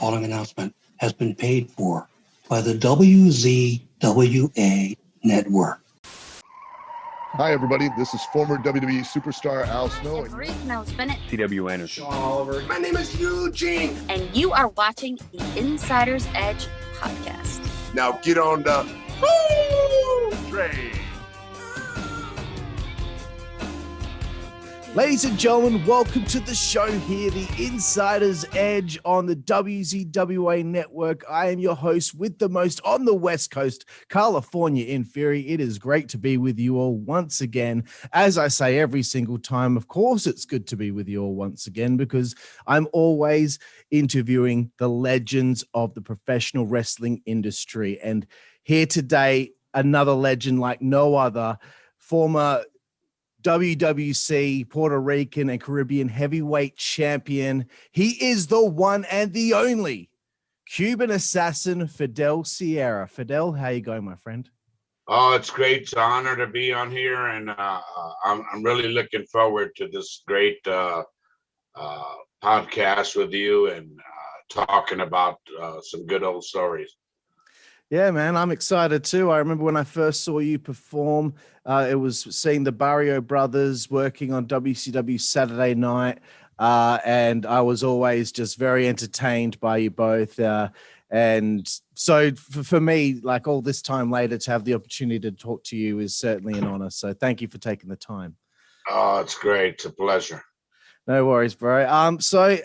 following announcement has been paid for by the WZWA Network. Hi, everybody. This is former WWE superstar Al Snow. Farouk Nels Bennett. C.W. Anderson. Sean Oliver. My name is Eugene. And you are watching the Insider's Edge podcast. Now get on the train. Ladies and gentlemen, welcome to the show here, the Insider's Edge on the WZWA Network. I am your host with the most on the West Coast, California in Fury. It is great to be with you all once again. As I say every single time, of course, it's good to be with you all once again because I'm always interviewing the legends of the professional wrestling industry. And here today, another legend like no other, former WWC, Puerto Rican and Caribbean heavyweight champion. He is the one and the only Cuban assassin, Fidel Sierra. Fidel, how you going, my friend? Oh, it's great. It's an honor to be on here, and I'm really looking forward to this great podcast with you and talking about some good old stories. Yeah, man, I'm excited too. I remember when I first saw you perform, it was seeing the Barrio Brothers working on WCW Saturday Night, and I was always just very entertained by you both. And so for me, like all this time later, to have the opportunity to talk to you is certainly an honor. So thank you for taking the time. Oh, it's great. It's a pleasure. No worries, bro. So,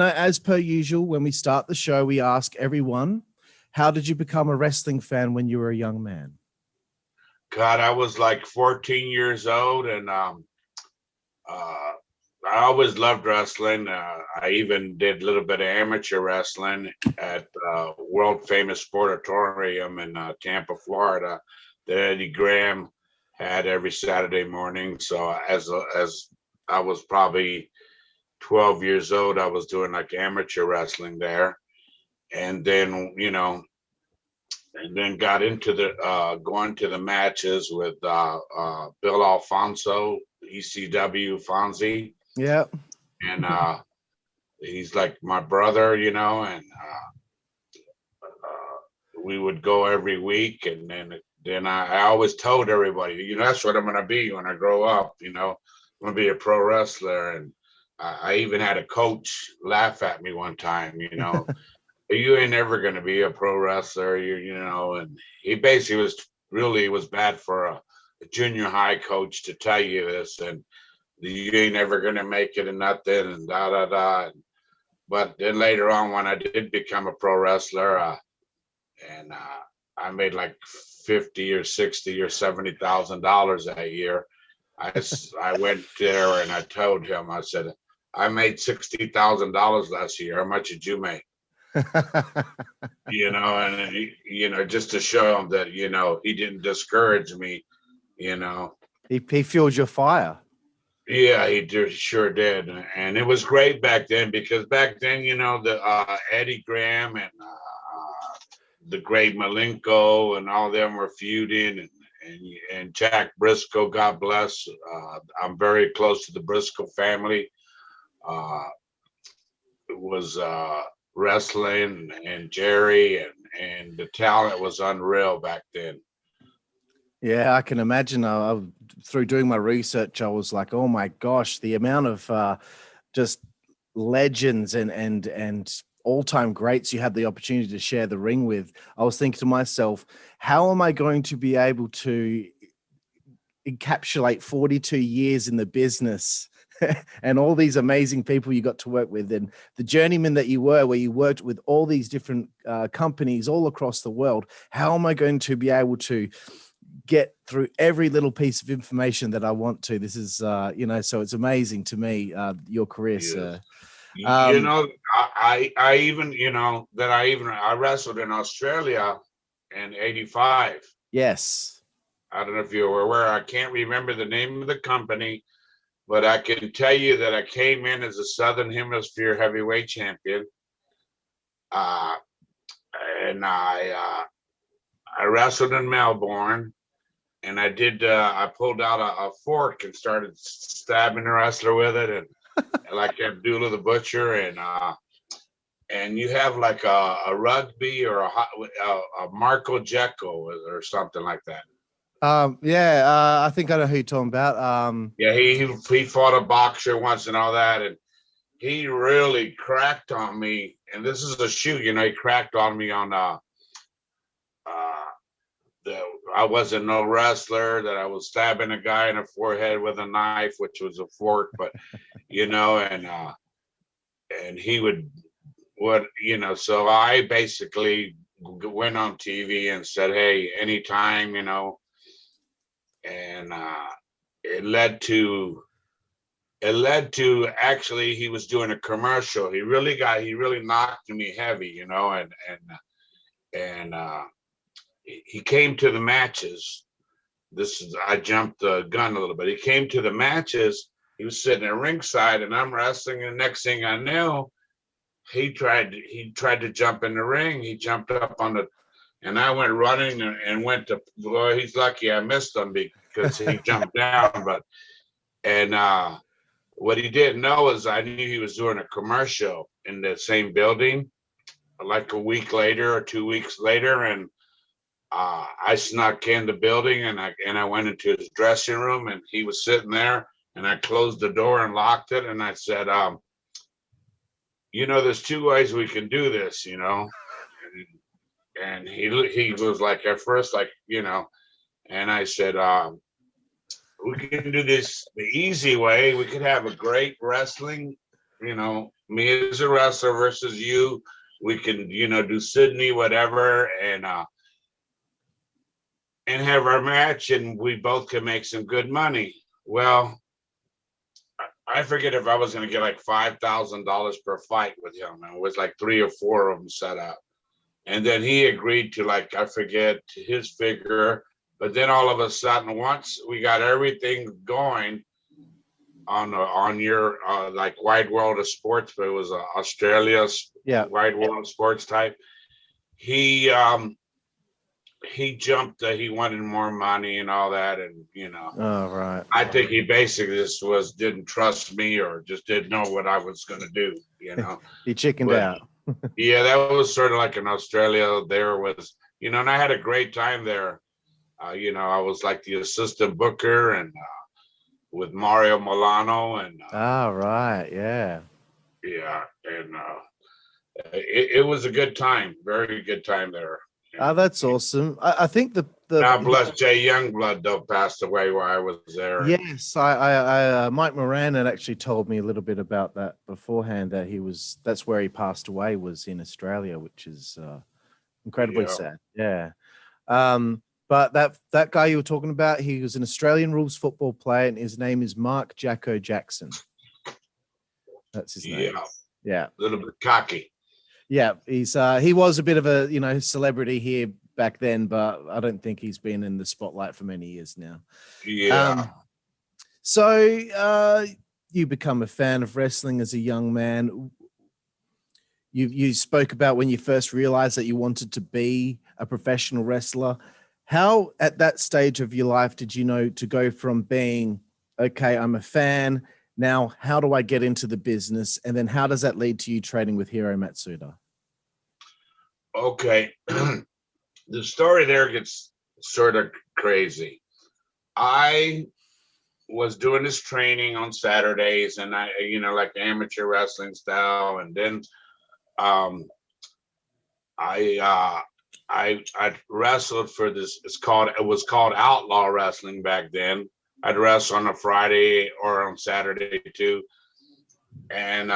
as per usual, when we start the show, we ask everyone, how did you become a wrestling fan when you were a young man? God, I was like 14 years old, and I always loved wrestling. I even did a little bit of amateur wrestling at world famous Sportatorium in Tampa, Florida, that Eddie Graham had every Saturday morning. So as I was probably 12 years old, I was doing like amateur wrestling there. And then, and then got into the going to the matches with Bill Alfonso, ECW Fonzie. Yeah. And he's like my brother, and we would go every week. And then I always told everybody, that's what I'm going to be when I grow up. I'm going to be a pro wrestler. And I even had a coach laugh at me one time, you ain't never going to be a pro wrestler, and he basically was bad for a junior high coach to tell you this, and you ain't never going to make it and nothing and da. But then later on, when I did become a pro wrestler, and I made like $50 or $60 or $70,000 that year, I went there and I told him, I said, I made $60,000 last year. How much did you make? And just to show him that he didn't discourage me. He fueled your fire. Yeah, he sure did. And it was great back then, because back then the Eddie Graham and the great Malenko and all of them were feuding, and Jack Briscoe, God bless. I'm very close to the Briscoe family. It was wrestling and Jerry and the talent was unreal back then. Yeah, I can imagine. Through doing my research, I was like, oh my gosh, the amount of just legends and all-time greats you had the opportunity to share the ring with. I was thinking to myself, how am I going to be able to encapsulate 42 years in the business and all these amazing people you got to work with, and the journeyman that you were, where you worked with all these different companies all across the world? How am I going to be able to get through every little piece of information that I want to? This is, so it's amazing to me, your career, sir. I wrestled in Australia in '85. Yes. I don't know if you were aware. I can't remember the name of the company, but I can tell you that I came in as a Southern Hemisphere heavyweight champion. And I wrestled in Melbourne, and I pulled out a fork and started stabbing the wrestler with it, and like Abdullah the Butcher, and you have like a rugby or a Marco Jecko or something like that. I think I know who you're talking about. Yeah, he fought a boxer once and all that, and he really cracked on me. And this is a shoot, you know, he cracked on me on that I wasn't no wrestler, that I was stabbing a guy in the forehead with a knife, which was a fork, but you know, and he would you know, so I basically went on TV and said, hey, anytime, you know, and it led to actually he was doing a commercial. He really knocked me heavy, you know, and he came to the matches. I jumped the gun a little bit. He came to the matches. He was sitting at ringside, and I'm wrestling. And the next thing I knew, he tried to jump in the ring. He jumped up and I went running and went to. Boy, he's lucky I missed him because he jumped down. But what he didn't know is I knew he was doing a commercial in the same building, like a week later or 2 weeks later, and I snuck in the building and I went into his dressing room, and he was sitting there, and I closed the door and locked it, and I said, you know, there's two ways we can do this, you know, and he was like at first, like, you know, and I said, we can do this the easy way. We could have a great wrestling, you know, me as a wrestler versus you. We can, you know, do Sydney, whatever, and have our match, and we both can make some good money. Well, I forget if I was going to get like $5,000 per fight with him. And it was like 3 or 4 of them set up. And then he agreed to, like, I forget his figure. But then all of a sudden, once we got everything going on your like Wide World of Sports, but it was Australia's Wide World of Sports type, he jumped, he wanted more money and all that, and you know. Oh, right. I think he basically just didn't trust me, or just didn't know what I was going to do, you know. He chickened out. Yeah, that was sort of like in Australia. There was, you know, and I had a great time there. You know, I was like the assistant booker and with Mario Milano and. Right, yeah. Yeah, and it was a good time, very good time there. Oh, that's awesome. I think the God bless Jay Youngblood, though, passed away while I was there. Yes, I Mike Moran had actually told me a little bit about that beforehand, that that's where he passed away, was in Australia, which is incredibly sad. Yeah. But that guy you were talking about, he was an Australian rules football player, and his name is Mark Jacko Jackson. That's his name. Yeah. A little bit cocky. Yeah, he was a bit of a, you know, celebrity here back then, but I don't think he's been in the spotlight for many years now. Yeah. So you become a fan of wrestling as a young man. You spoke about when you first realized that you wanted to be a professional wrestler. How, at that stage of your life, did you know to go from being, okay, I'm a fan, now how do I get into the business? And then how does that lead to you training with Hiro Matsuda? Okay. The story there gets sort of crazy. I was doing this training on Saturdays, and I, you know, like amateur wrestling style. And then I wrestled for this. It was called Outlaw Wrestling back then. I'd wrestle on a Friday or on Saturday too. And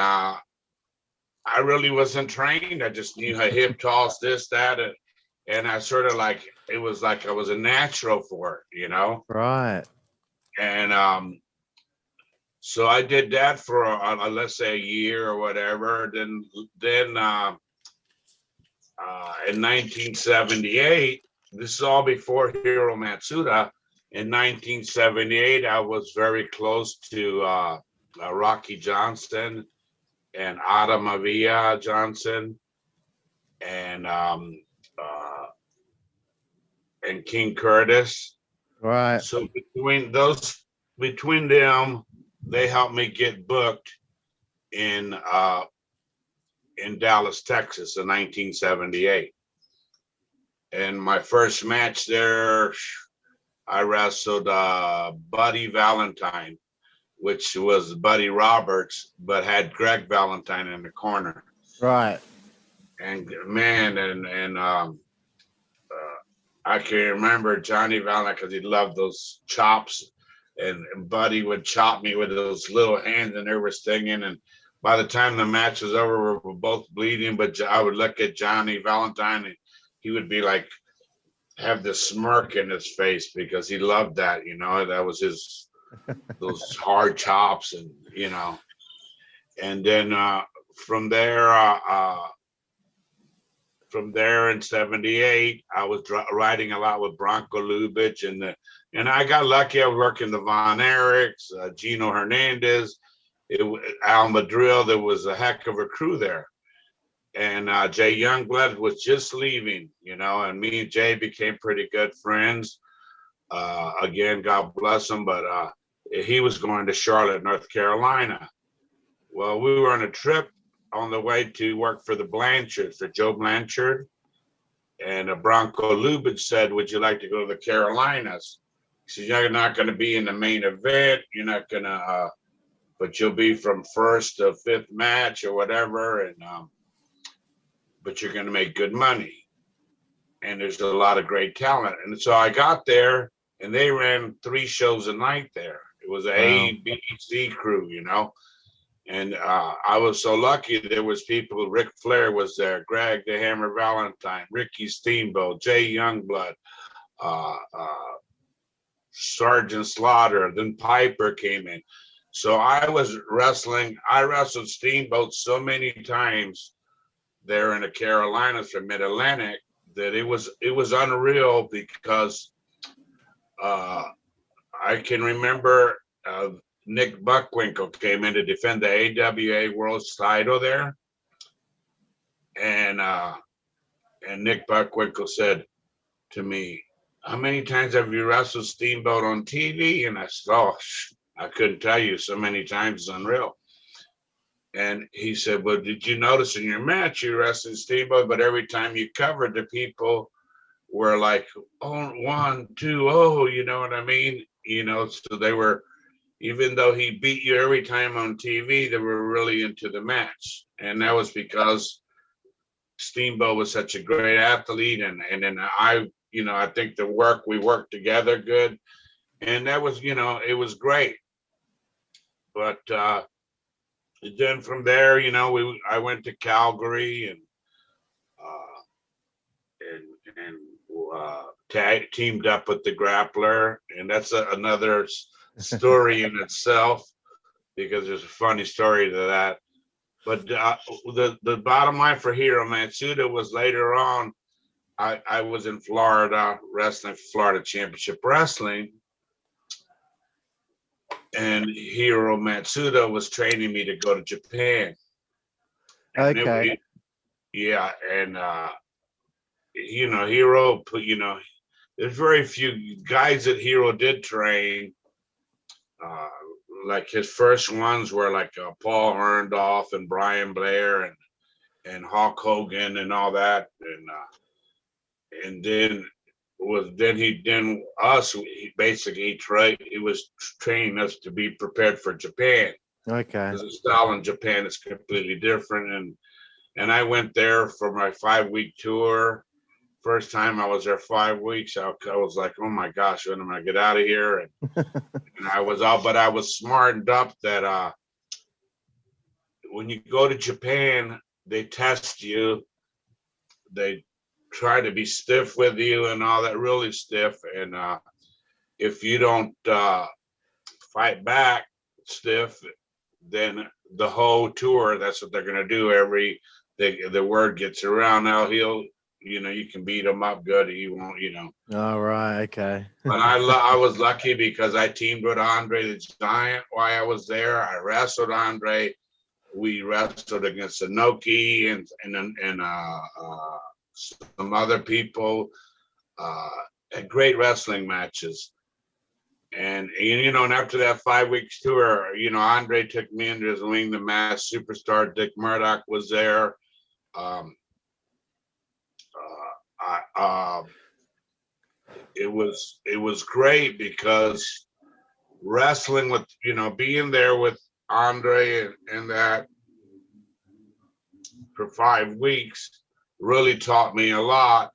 I really wasn't trained. I just knew how hip toss, this, that, and I sort of like, it was like I was a natural for it, you know? Right. And so I did that for let's say a year or whatever. Then in 1978, this is all before Hiro Matsuda. In 1978, I was very close to Rocky Johnson and Adam Avia Johnson and King Curtis. Right. So between them, they helped me get booked in in Dallas, Texas in 1978. And my first match there, I wrestled Buddy Valentine, which was Buddy Roberts, but had Greg Valentine in the corner. Right. And man, I can remember Johnny Valentine because he loved those chops, and Buddy would chop me with those little hands and everything. And by the time the match was over, we were both bleeding, but I would look at Johnny Valentine and he would be like, have this smirk in his face because he loved that, that was his, those hard chops and, and then from there in 78, I was riding a lot with Bronco Lubitsch and I got lucky. I was working the Von Erichs, Gino Hernandez, Al Madril. There was a heck of a crew there. And Jay Youngblood was just leaving, and me and Jay became pretty good friends. Again, God bless him, but he was going to Charlotte, North Carolina. Well, we were on a trip on the way to work for the Blanchards, for Joe Blanchard. And Bronco Lubitsch said, would you like to go to the Carolinas? He said, you're not going to be in the main event. You're not going to, but you'll be from first to fifth match or whatever. And, but you're going to make good money. And there's a lot of great talent. And so I got there and they ran 3 shows a night there. It was A, B, C crew, And I was so lucky. There was people, Ric Flair was there, Greg the Hammer Valentine, Ricky Steamboat, Jay Youngblood, Sergeant Slaughter, then Piper came in. So I wrestled Steamboat so many times there in the Carolinas from Mid-Atlantic that it was unreal because I can remember Nick Buckwinkle came in to defend the AWA World title there. And Nick Buckwinkle said to me, how many times have you wrestled Steamboat on TV? And I said, I couldn't tell you, so many times, it's unreal. And he said, well, did you notice in your match you wrestled Steamboat, but every time you covered, the people were like, oh, 1, 2, oh, you know what I mean? So they were, even though he beat you every time on TV, they were really into the match. And that was because Steamboat was such a great athlete. And then I think we worked together good. And that was, it was great. But then from there, I went to Calgary and teamed up with the Grappler. And that's another story in itself, because there's a funny story to that. But the bottom line for Hiro Matsuda was later on, I was in Florida wrestling for Florida Championship Wrestling, and Hiro Matsuda was training me to go to Japan. And Okay. Hiro put, there's very few guys that Hiro did train. Like his first ones were like Paul Orndorff and Brian Blair and Hulk Hogan and all that, and then he was training us to be prepared for Japan. Okay. Because the style in Japan is completely different, and I went there for my 5-week tour. First time I was there 5 weeks, I was like, oh my gosh, when am I gonna get out of here? And I was smartened up that when you go to Japan, they test you, they try to be stiff with you and all that, really stiff. And if you don't fight back stiff, then the whole tour, that's what they're gonna do. The word gets around now, you can beat him up good. He won't, All right. Okay. But I was lucky because I teamed with Andre the Giant while I was there. I wrestled Andre. We wrestled against Inoki and some other people. Had great wrestling matches. And after that 5 weeks tour, Andre took me under his wing. The Masked Superstar Dick Murdoch was there. um, I, it was great because wrestling with, being there with Andre and that for 5 weeks really taught me a lot.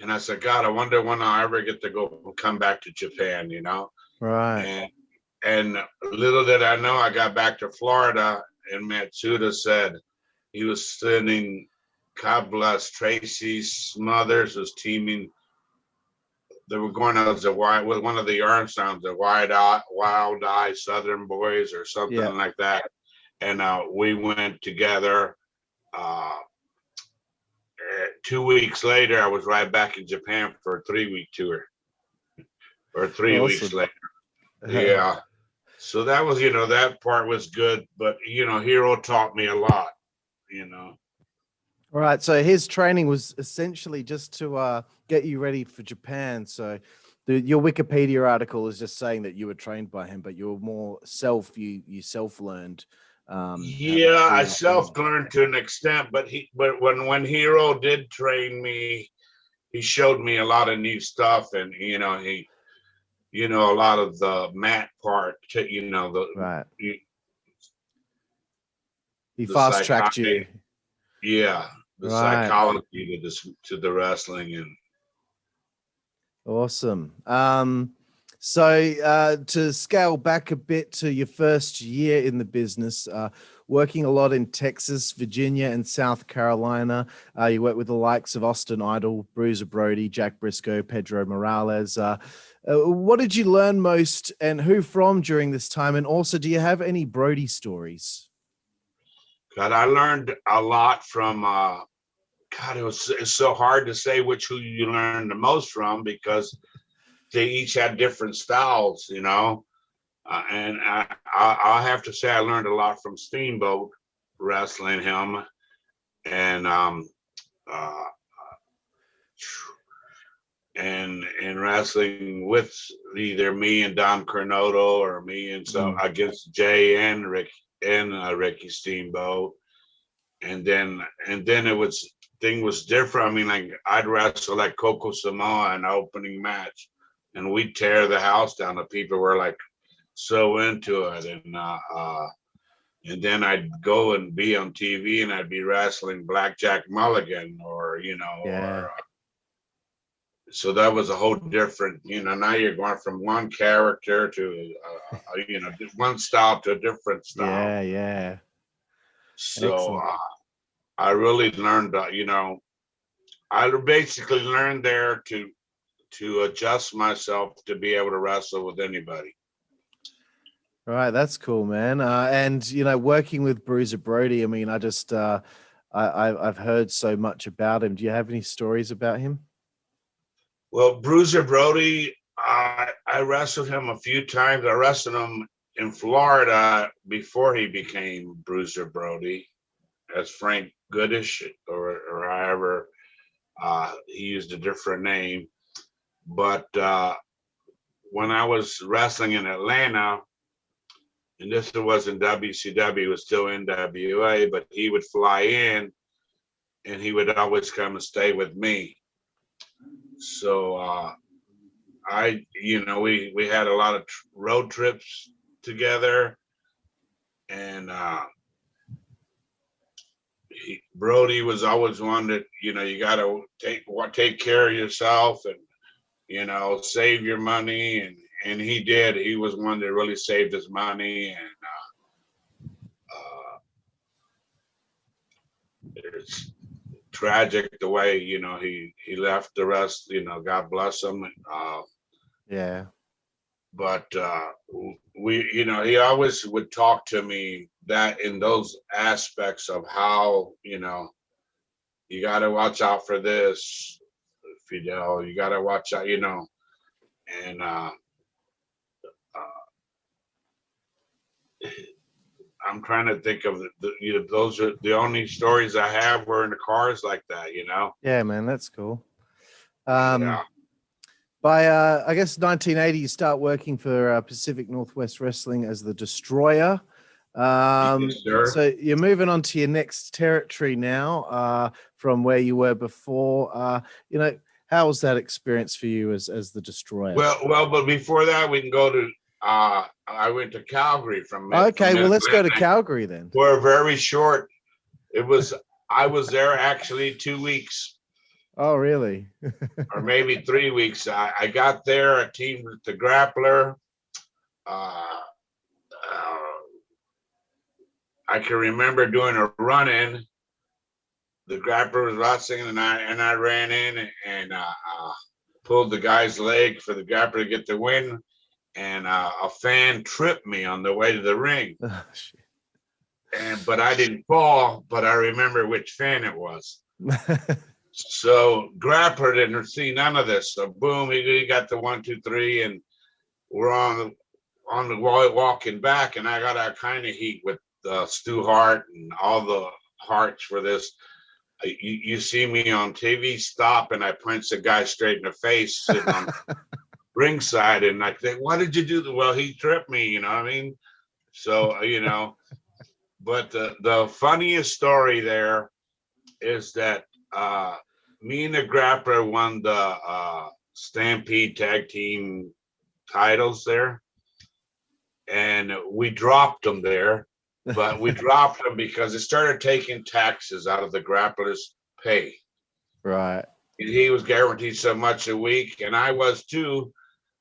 And I said, God, I wonder when I ever get to go come back to Japan, Right. And little did I know, I got back to Florida and Matsuda said he was sending, God bless, Tracy Smothers was teaming. They were going out as with one of the Armstrongs, the Wild Eye Southern Boys or something Yeah. like that. And we went together. 2 weeks later, I was right back in Japan for a 3-week tour, or 3 weeks Awesome. later. Yeah. So that was, that part was good, but Hero taught me a lot, All right. So his training was essentially just to get you ready for Japan. So your Wikipedia article is just saying that you were trained by him, but you were more you self-learned. Yeah, I self-learned to an extent, but when Hero did train me, he showed me a lot of new stuff, and he a lot of the mat part, Right. He the fast tracked you. Yeah, the Right. psychology to the wrestling. And Awesome. So to scale back a bit to your first year in the business, working a lot in Texas, Virginia, and South Carolina, you worked with the likes of Austin Idol, Bruiser Brody, Jack Briscoe, Pedro Morales. What did you learn most, and who from during this time? And also, do you have any Brody stories? God, I learned a lot from. God, it's so hard to say who you learned the most from because they each had different styles, and I have to say I learned a lot from Steamboat wrestling him, and and wrestling with either me and Don Cornotto or me and against Jay and Rick and Ricky Steamboat, and then thing was different. I mean, like I'd wrestle like Coco Samoa in an opening match, and we'd tear the house down. The people were like so into it, and then I'd go and be on TV, and I'd be wrestling Blackjack Mulligan, or so that was a whole different. Now you're going from one character to one style to a different style. Yeah. So I really learned, I basically learned there to adjust myself to be able to wrestle with anybody. All right, that's cool, man. And working with Bruiser Brody, I mean, I've heard so much about him. Do you have any stories about him? Well, Bruiser Brody, I wrestled him a few times. I wrestled him in Florida before he became Bruiser Brody as Frank Goodish or however, he used a different name. But when I was wrestling in Atlanta, and this was in WCW, it was still NWA, but he would fly in and he would always come and stay with me. So we had a lot of road trips together, and Brody was always one that you got to take care of yourself and save your money, and he did. He was one that really saved his money, and it's tragic the way he left the rest. God bless him. Yeah. But he always would talk to me that in those aspects of how you got to watch out for this, Fidel. You got to watch out, and I'm trying to think of those are the only stories I have were in the cars like that, Yeah, man, that's cool. Yeah. By I guess 1980, you start working for Pacific Northwest Wrestling as the Destroyer. Yes, sir. So you're moving on to your next territory now, from where you were before. How was that experience for you as the destroyer? Well, but before that, we can go to. I went to Calgary from. Okay, from well, let's go to Mid-Atlantic Calgary then. for a very short. It was. I was there actually 2 weeks Oh, really? or maybe 3 weeks. I got there. I teamed with the grappler. Uh, I can remember doing a run in. The grappler was wrestling, and I ran in and pulled the guy's leg for the grappler to get the win. And a fan tripped me on the way to the ring. Oh, shit. But I didn't fall, but I remember which fan it was. So grappler didn't see none of this. So boom, he got the 1, 2, 3, and we're on the wall walking back, and I got all kind of heat with Stu Hart and all the Harts for this. You see me on TV stop, and I punch the guy straight in the face sitting on ringside, and I think, why did you do that? Well, he tripped me, you know what I mean? So, but the funniest story there is that me and the grappler won the Stampede Tag Team titles there, and we dropped them there, but we dropped them because it started taking taxes out of the grappler's pay. Right. And he was guaranteed so much a week, and I was too,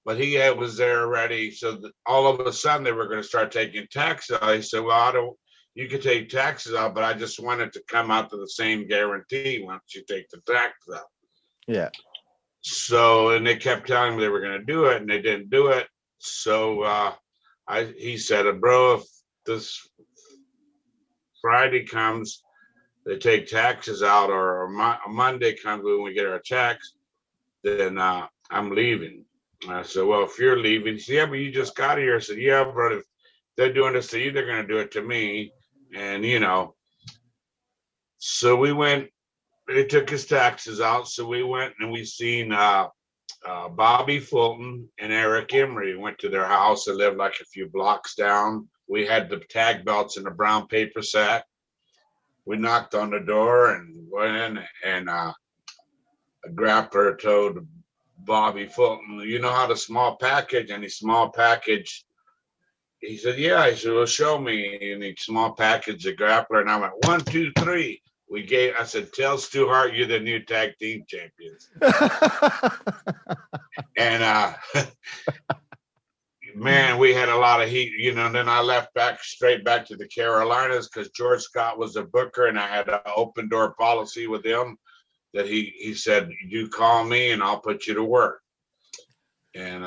but he was there already. So all of a sudden they were going to start taking taxes out. He said, well, you could take taxes out, but I just wanted to come out to the same guarantee once you take the taxes out. Yeah. So, and they kept telling me they were going to do it, and they didn't do it. So he said, bro, if this Friday comes, they take taxes out, or Monday comes when we get our tax, then I'm leaving. I said, well, if you're leaving, he said, yeah, but you just got here. I said, yeah, but if they're doing this to you, they're going to do it to me. And, so we went, they took his taxes out. So we went and we seen Bobby Fulton and Eric Emery. Went to their house. They lived like a few blocks down. We had the tag belts in a brown paper sack. We knocked on the door and went in, and a grappler told Bobby Fulton, you know how to small package? Any small package? He said, yeah. He said, well, show me. And he small packaged the grappler, and I went, 1, 2, 3. I said, tell Stu Hart you're the new tag team champions. And man, we had a lot of heat, and then I left straight back to the Carolinas because George Scott was a booker, and I had an open door policy with him that he said, you call me and I'll put you to work. And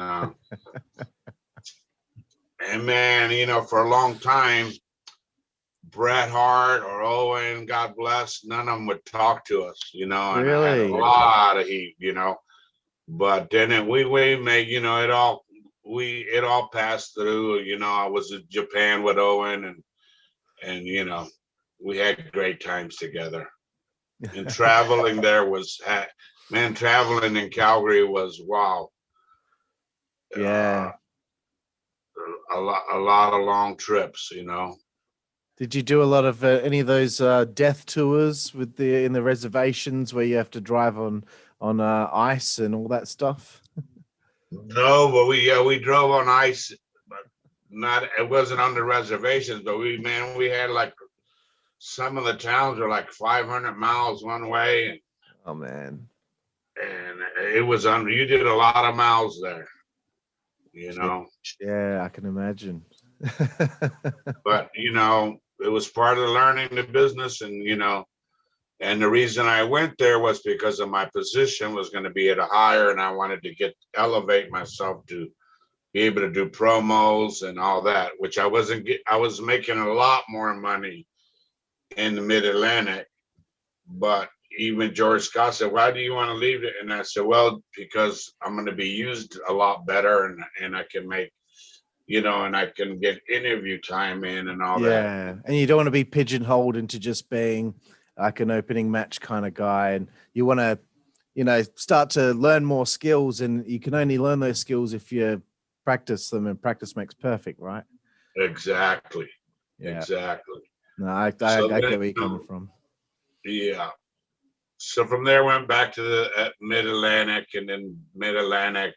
and man, for a long time, Bret Hart or Owen, God bless, none of them would talk to us, and I had a lot of heat, but then we made, it all passed through. I was in Japan with Owen, and we had great times together. And traveling there was, man, traveling in Calgary was wow. Yeah. A lot of long trips, Did you do a lot of any of those death tours in the reservations where you have to drive on ice and all that stuff? No, but we drove on ice, but it wasn't on the reservations, but we had like some of the towns were like 500 miles one way. Oh man. And it was you did a lot of miles there, Yeah, I can imagine. But it was part of learning the business, and the reason I went there was because of my position was going to be at a higher, and I wanted to elevate myself to be able to do promos and all that, which I was making a lot more money in the Mid-Atlantic. But even George Scott said, why do you want to leave it? And I said, well, because I'm going to be used a lot better, and I can make, and I can get interview time in and all that. Yeah, and you don't want to be pigeonholed into just being like an opening match kind of guy, and you want to, start to learn more skills, and you can only learn those skills if you practice them, and practice makes perfect, right? Exactly. Yeah. Exactly. No, I So get then, where you're coming from. yeah. So from there, went back to the Mid Atlantic, and then Mid Atlantic,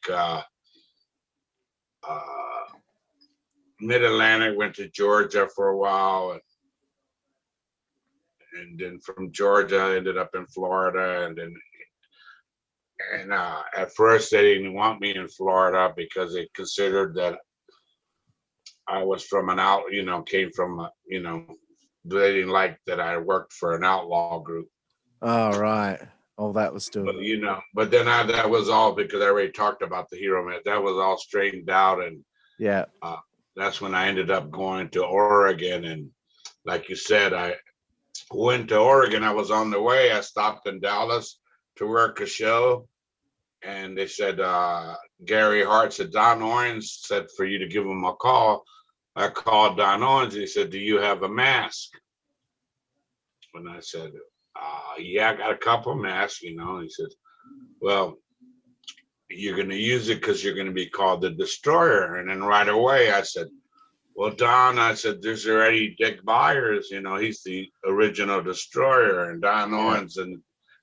Mid Atlantic went to Georgia for a while, and then from Georgia, I ended up in Florida, and at first they didn't want me in Florida because they considered that I was from came from, they didn't like that I worked for an outlaw group. Oh, right. Oh, that was still. But then that was all because I already talked about the hero man. That was all straightened out, and Yeah. that's when I ended up going to Oregon. And like you said, I went to Oregon. I was on the way. I stopped in Dallas to work a show, and they said Gary Hart said Don Owens said for you to give him a call. I called Don Owens. He said, "Do you have a mask?" And I said, "Yeah, I got a couple masks." He said, "Well, you're going to use it because you're going to be called the Destroyer." And then right away I said, "Well, Don," I said, "there's already Dick Byers, he's the original Destroyer." And Don Owens, and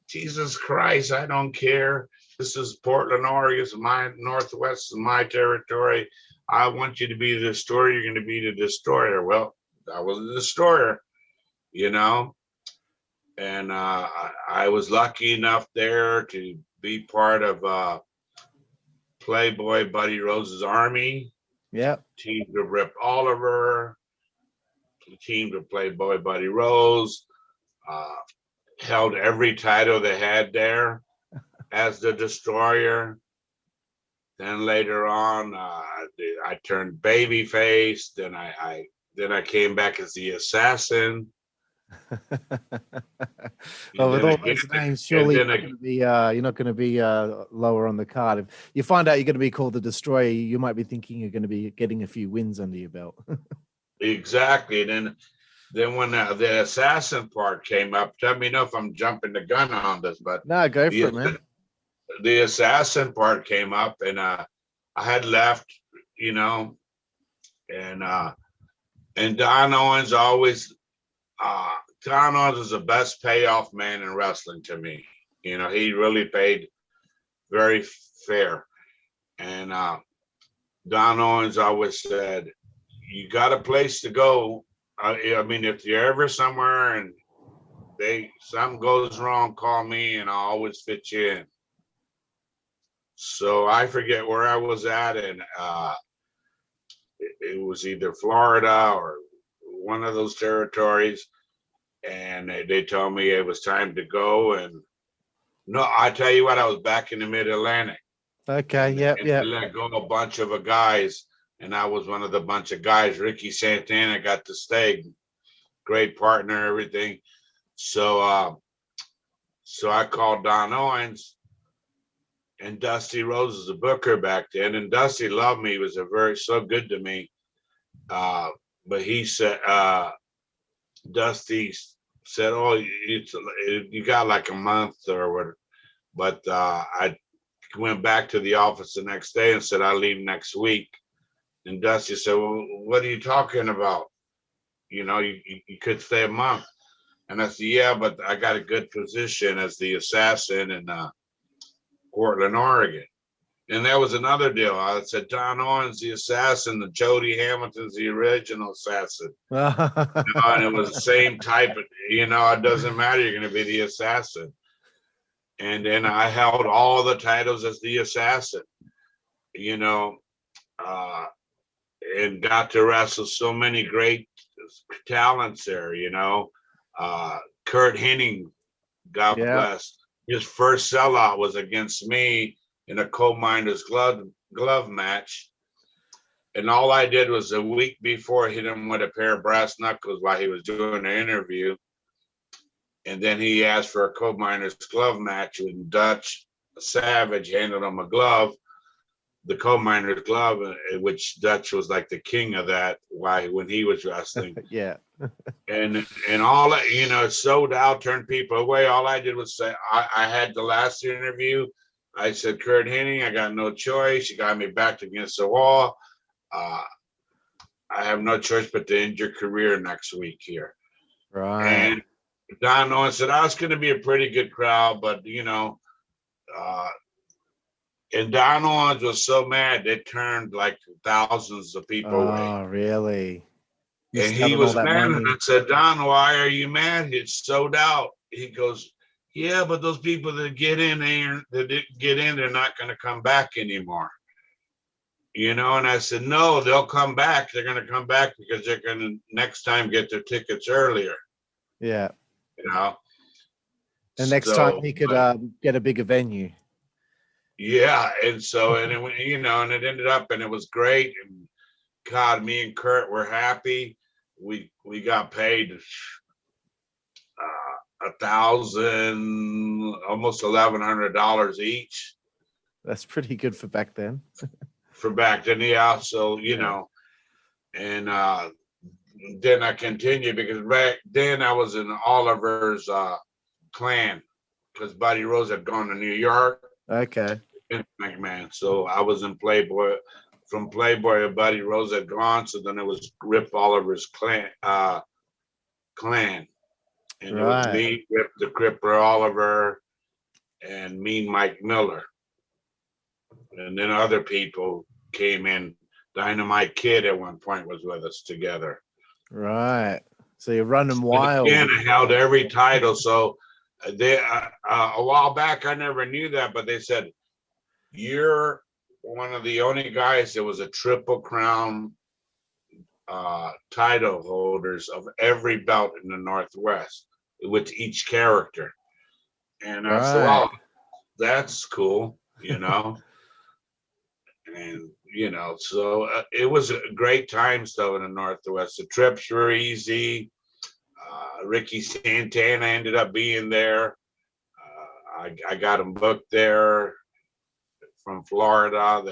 Jesus Christ, I don't care. This is Portland, Oregon. It's my Northwest, is my territory. I want you to be the Destroyer. You're going to be the Destroyer. Well, I was the Destroyer, and I was lucky enough there to be part of Playboy Buddy Rose's army. Yeah. Teamed with Rip Oliver, teamed with Playboy Buddy Rose, held every title they had there as the Destroyer. Then later on, I turned babyface. Then I came back as the Assassin. Well, with all those names, surely you're not going to be lower on the card. If you find out you're going to be called the Destroyer, you might be thinking you're going to be getting a few wins under your belt. Exactly. Then when the Assassin part came up, let me know if I'm jumping the gun on this, but no, go for it, man. The Assassin part came up, and I had left, and Don Owens always. Don Owens is the best payoff man in wrestling to me. He really paid very fair. And Don Owens always said, "You got a place to go. If you're ever somewhere and something goes wrong, call me and I'll always fit you in." So I forget where I was at, and it was either Florida or one of those territories. And they told me it was time to go. And no, I tell you what, I was back in the Mid Atlantic. Okay, yeah. They let go a bunch of guys, and I was one of the bunch of guys. Ricky Santana got to stay, great partner, everything. So I called Don Owens, and Dusty Rose was a booker back then, and Dusty loved me. He was so good to me. But he said, Dusty said, "Oh, you got like a month or whatever." But I went back to the office the next day and said, "I'll leave next week." And Dusty said, "Well, what are you talking about? You could stay a month." And I said, "Yeah, but I got a good position as the Assassin in Portland, Oregon." And that was another deal. I said, Don Owens, the Assassin, the Jody Hamilton's the original Assassin. And it was the same type of, it doesn't matter. You're going to be the Assassin. And then I held all the titles as the Assassin, and got to wrestle so many great talents there, Kurt Hennig, God bless. His first sellout was against me in a coal miner's glove match. And all I did was a week before hit him with a pair of brass knuckles while he was doing the interview. And then he asked for a coal miner's glove match when Dutch Savage handed him a glove, the coal miner's glove, which Dutch was like the king of that when he was wrestling. Yeah. And all that, it sold out, turned people away. All I did was say, I had the last interview. I said, Kurt Hennig, I got no choice. You got me backed against the wall. I have no choice but to end your career next week here. Right. And Don Owens said, "Oh, it's going to be a pretty good crowd, but and Don Owens was so mad they turned like thousands of people away. Oh, really? And he was mad, and I said, "Don, why are you mad? It's sold out." He goes, "Yeah, but those people that get in there, that didn't get in, they're not going to come back anymore." And I said, "No, they'll come back. They're going to come back because they're going to next time get their tickets earlier." Yeah. And next So, time he could get a bigger venue. Yeah, and so and it went, and it ended up, and it was great. And God, me and Kurt were happy. We got paid $1,000, almost $1,100 each. That's pretty good for back then. For back then, yeah. So and then I continued because back then I was in Oliver's clan because Buddy Rose had gone to New York. Okay. McMahon. So I was in Playboy. From Playboy, Buddy Rose had gone. So then it was Rip Oliver's clan. And it was me, Rip the Cripper Oliver, and Mean Mike Miller. And then other people came in. Dynamite Kid at one point was with us together. Right. So you're running wild. And I held every title. So they a while back, I never knew that, but they said, "You're one of the only guys that was a Triple Crown title holders of every belt in the Northwest with each character." And I said, "Well, that's cool, And so it was a great time still in the Northwest. The trips were easy. Ricky Santana ended up being there. I got him booked there from Florida.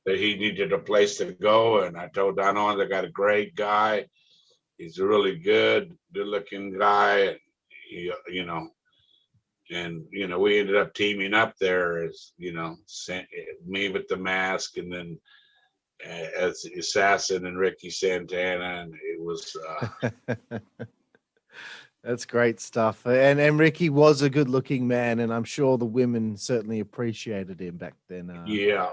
He needed a place to go, and I told Don Owens, I got a great guy. He's a really good-looking guy, and we ended up teaming up there as me with the Mask, and then as Assassin and Ricky Santana, and it was that's great stuff. And Ricky was a good-looking man, and I'm sure the women certainly appreciated him back then. Yeah,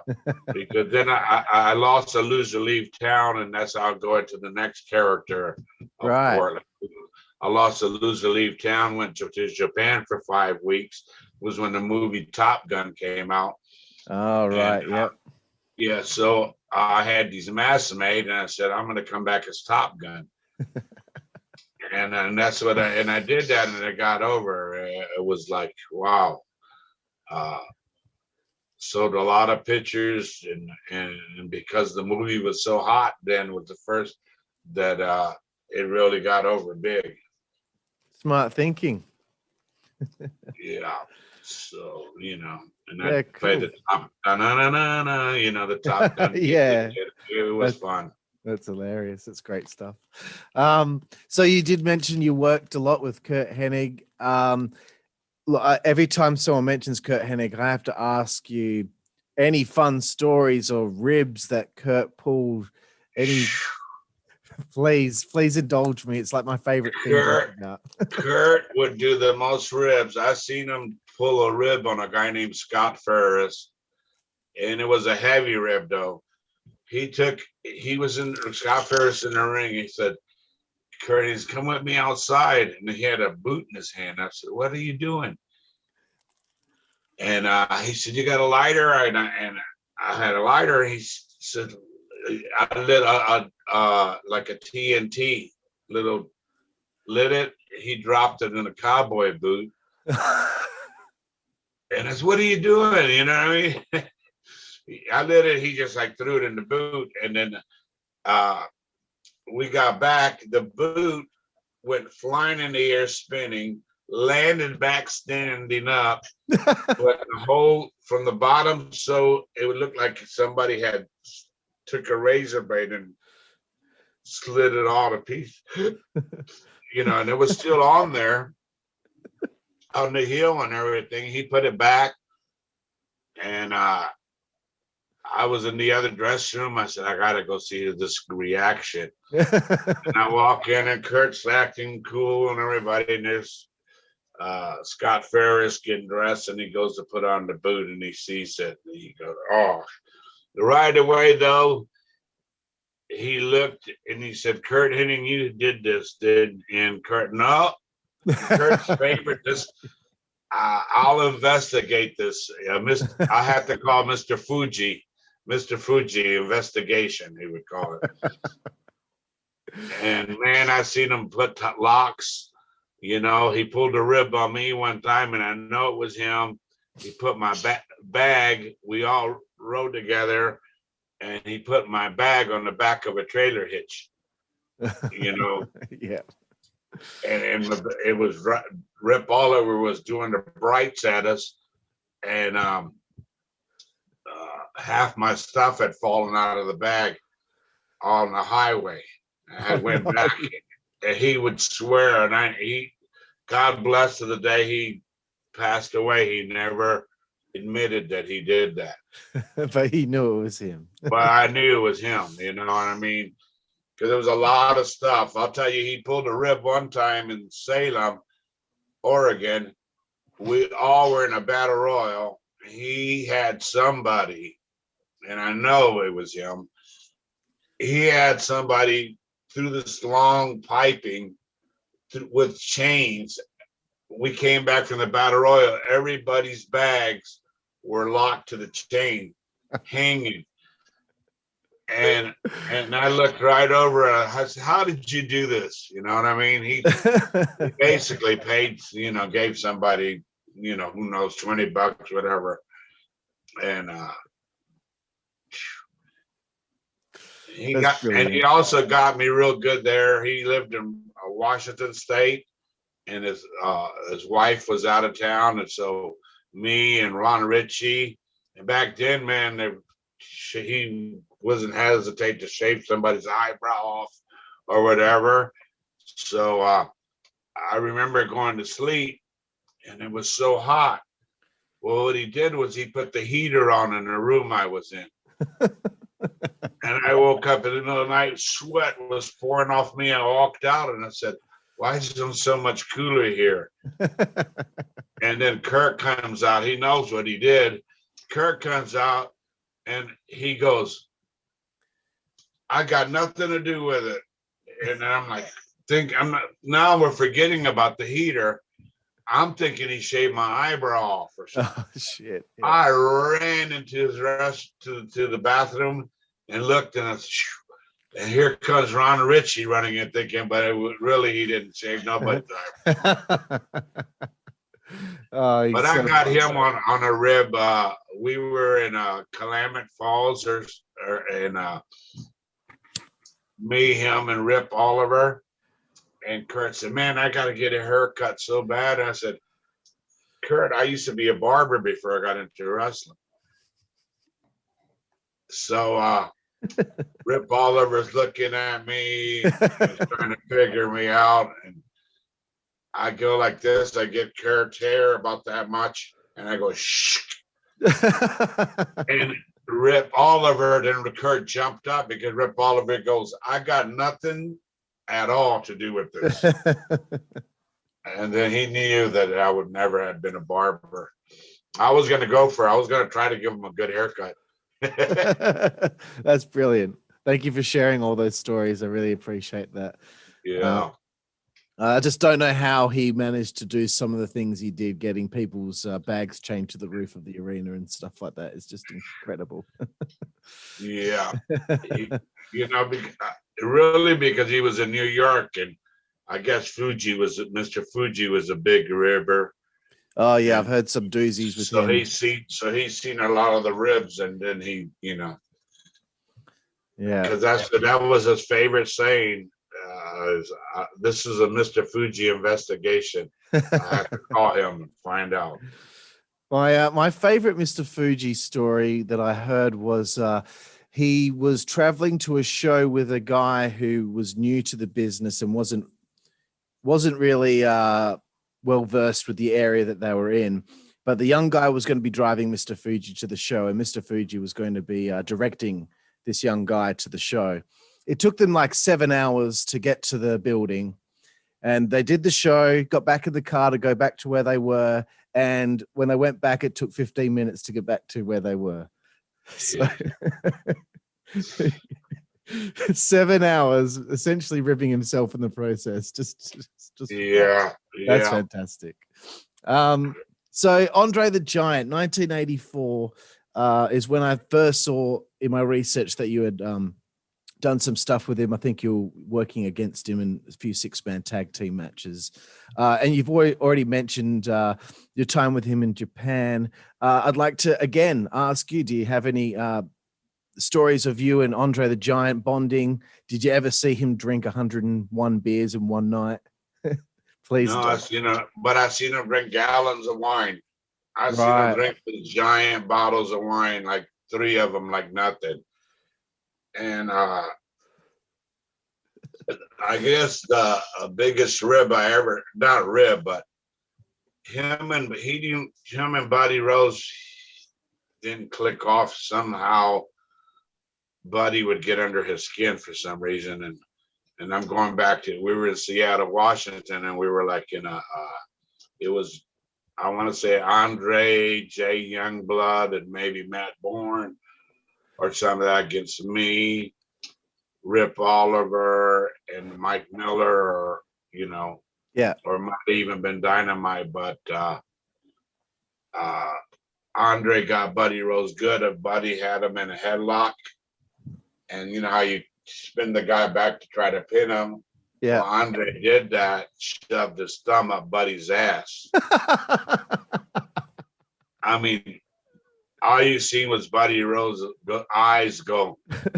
because then I lost a Loser Leave Town, and that's how I'll go into the next character. Right. Portland. I lost a Loser Leave Town, went to Japan for 5 weeks. It was when the movie Top Gun came out. Oh, right. Yep. Yeah, so I had these masks made, and I said, "I'm going to come back as Top Gun." and that's what I did that, and it got over. It was like, wow. Sold a lot of pictures, and because the movie was so hot then with the first, that it really got over big. Smart thinking. Yeah. So, and Yeah, I played the top, the Top Gun. Yeah. It was fun. That's hilarious. That's great stuff. So you did mention you worked a lot with Curt Hennig. Every time someone mentions Curt Hennig, I have to ask you any fun stories or ribs that Curt pulled. Please indulge me. It's like my favorite thing. Curt would do the most ribs. I seen him pull a rib on a guy named Scott Ferris, and it was a heavy rib though. He was in Scott Ferris in the ring. He said, "Curt, he's come with me outside," and he had a boot in his hand. I said, "What are you doing?" And he said, "You got a lighter?" And I had a lighter. And he said, "I lit like a TNT, lit it." He dropped it in a cowboy boot. And I said, "What are you doing?" You know what I mean? I lit it. He just like threw it in the boot. And then we got back. The boot went flying in the air, spinning, landed back standing up, but the hole from the bottom, so it would look like somebody had took a razor blade and slid it all to pieces. And it was still on there on the heel and everything. He put it back, and I was in the other dressing room. I said, I gotta go see this reaction. And I walk in and Kurt's acting cool and everybody, and there's Scott Ferris getting dressed, and he goes to put on the boot and he sees it. And he goes, oh, right away though, he looked and he said, Kurt Hennig, you did this, and Kurt, no, Kurt's favorite. This, I'll investigate this. I have to call Mr. Fuji investigation, he would call it. And man, I seen him put locks. You know, he pulled a rib on me one time, and I know it was him. He put my bag. We all rode together, and he put my bag on the back of a trailer hitch. You know. Yeah. And it was Rip Oliver was doing the brights at us, and half my stuff had fallen out of the bag on the highway. I went back, and he would swear, and God bless to the day he passed away, he never admitted that he did that. But he knew it was him. But I knew it was him, you know what I mean? Because there was a lot of stuff. I'll tell you, he pulled a rib one time in Salem, Oregon. We all were in a battle royal. He had somebody, and I know it was him. He had somebody through this long piping with chains. We came back from the battle royal. Everybody's bags were locked to the chain, hanging. And I looked right over and I said, how did you do this? You know what I mean? He basically paid, you know, gave somebody, you know, who knows, $20, whatever. And he also got me real good there. He lived in Washington State, and his wife was out of town. And so me and Ron Ritchie, and back then, man, he wasn't hesitate to shave somebody's eyebrow off or whatever. So I remember going to sleep, and it was so hot. Well, what he did was he put the heater on in the room I was in. And I woke up in the middle of the night, sweat was pouring off me. I walked out and I said, why is it so much cooler here? And then Kirk comes out. He knows what he did. Kirk comes out and he goes, I got nothing to do with it. And I'm like, now we're forgetting about the heater. I'm thinking he shaved my eyebrow off or something. Oh, shit. Yeah. I ran into his rest to the bathroom and looked, and here comes Ron Ritchie running in, thinking, but really he didn't shave nobody's eyebrow. Oh, but I got him on a rib. We were in Calumet Falls, and me, him, and Rip Oliver. And Kurt said, man, I got to get a haircut so bad. And I said, Kurt, I used to be a barber before I got into wrestling. So Rip Oliver's looking at me, trying to figure me out. And I go like this. I get Kurt's hair about that much. And I go, shh. And Rip Oliver, then Kurt jumped up because Rip Oliver goes, I got nothing at all to do with this. And then he knew that I would never have been a barber. I was going to try to give him a good haircut. That's brilliant. Thank you for sharing all those stories. I really appreciate that. Yeah. I just don't know how he managed to do some of the things he did, getting people's bags chained to the roof of the arena and stuff like that. It's just incredible. Yeah. Really, because he was in New York, and I guess Mr. Fuji was a big ribber. Oh yeah, I've heard some doozies with him. He's seen a lot of the ribs, and then he, yeah, because that was his favorite saying. This is a Mr. Fuji investigation. I have to call him and find out. My favorite Mr. Fuji story that I heard was he was traveling to a show with a guy who was new to the business and wasn't really well versed with the area that they were in. but the young guy was going to be driving Mr. Fuji to the show, and Mr. Fuji was going to be directing this young guy to the show. It took them like 7 hours to get to the building, and they did the show, got back in the car to go back to where they were. And when they went back, it took 15 minutes to get back to where they were. So 7 hours, essentially ripping himself in the process. Just Yeah. that's fantastic. So Andre the Giant, 1984, is when I first saw in my research that you had done some stuff with him. I think you're working against him in a few 6-man tag team matches. And you've already mentioned your time with him in Japan. I'd like to, again, ask you, do you have any stories of you and Andre the Giant bonding? Did you ever see him drink 101 beers in one night? Please. No, I've seen him drink gallons of wine. I've seen Right. him drink the giant bottles of wine, like 3 of them, like nothing. And I guess the biggest rib I ever, not rib, but him and Buddy Rose didn't click off somehow. Buddy would get under his skin for some reason. And I'm going back to, we were in Seattle, Washington, and we were like in it was, I want to say Andre, Jay Youngblood, and maybe Matt Bourne or some of that against me, Rip Oliver, and Mike Miller, or, Yeah. or it might have even been Dynamite, but Andre got Buddy Rose good, and Buddy had him in a headlock. And you know how you spin the guy back to try to pin him? Yeah. Well, Andre did that, shoved his thumb up Buddy's ass. I mean, all you seen was Buddy Rose eyes go. That's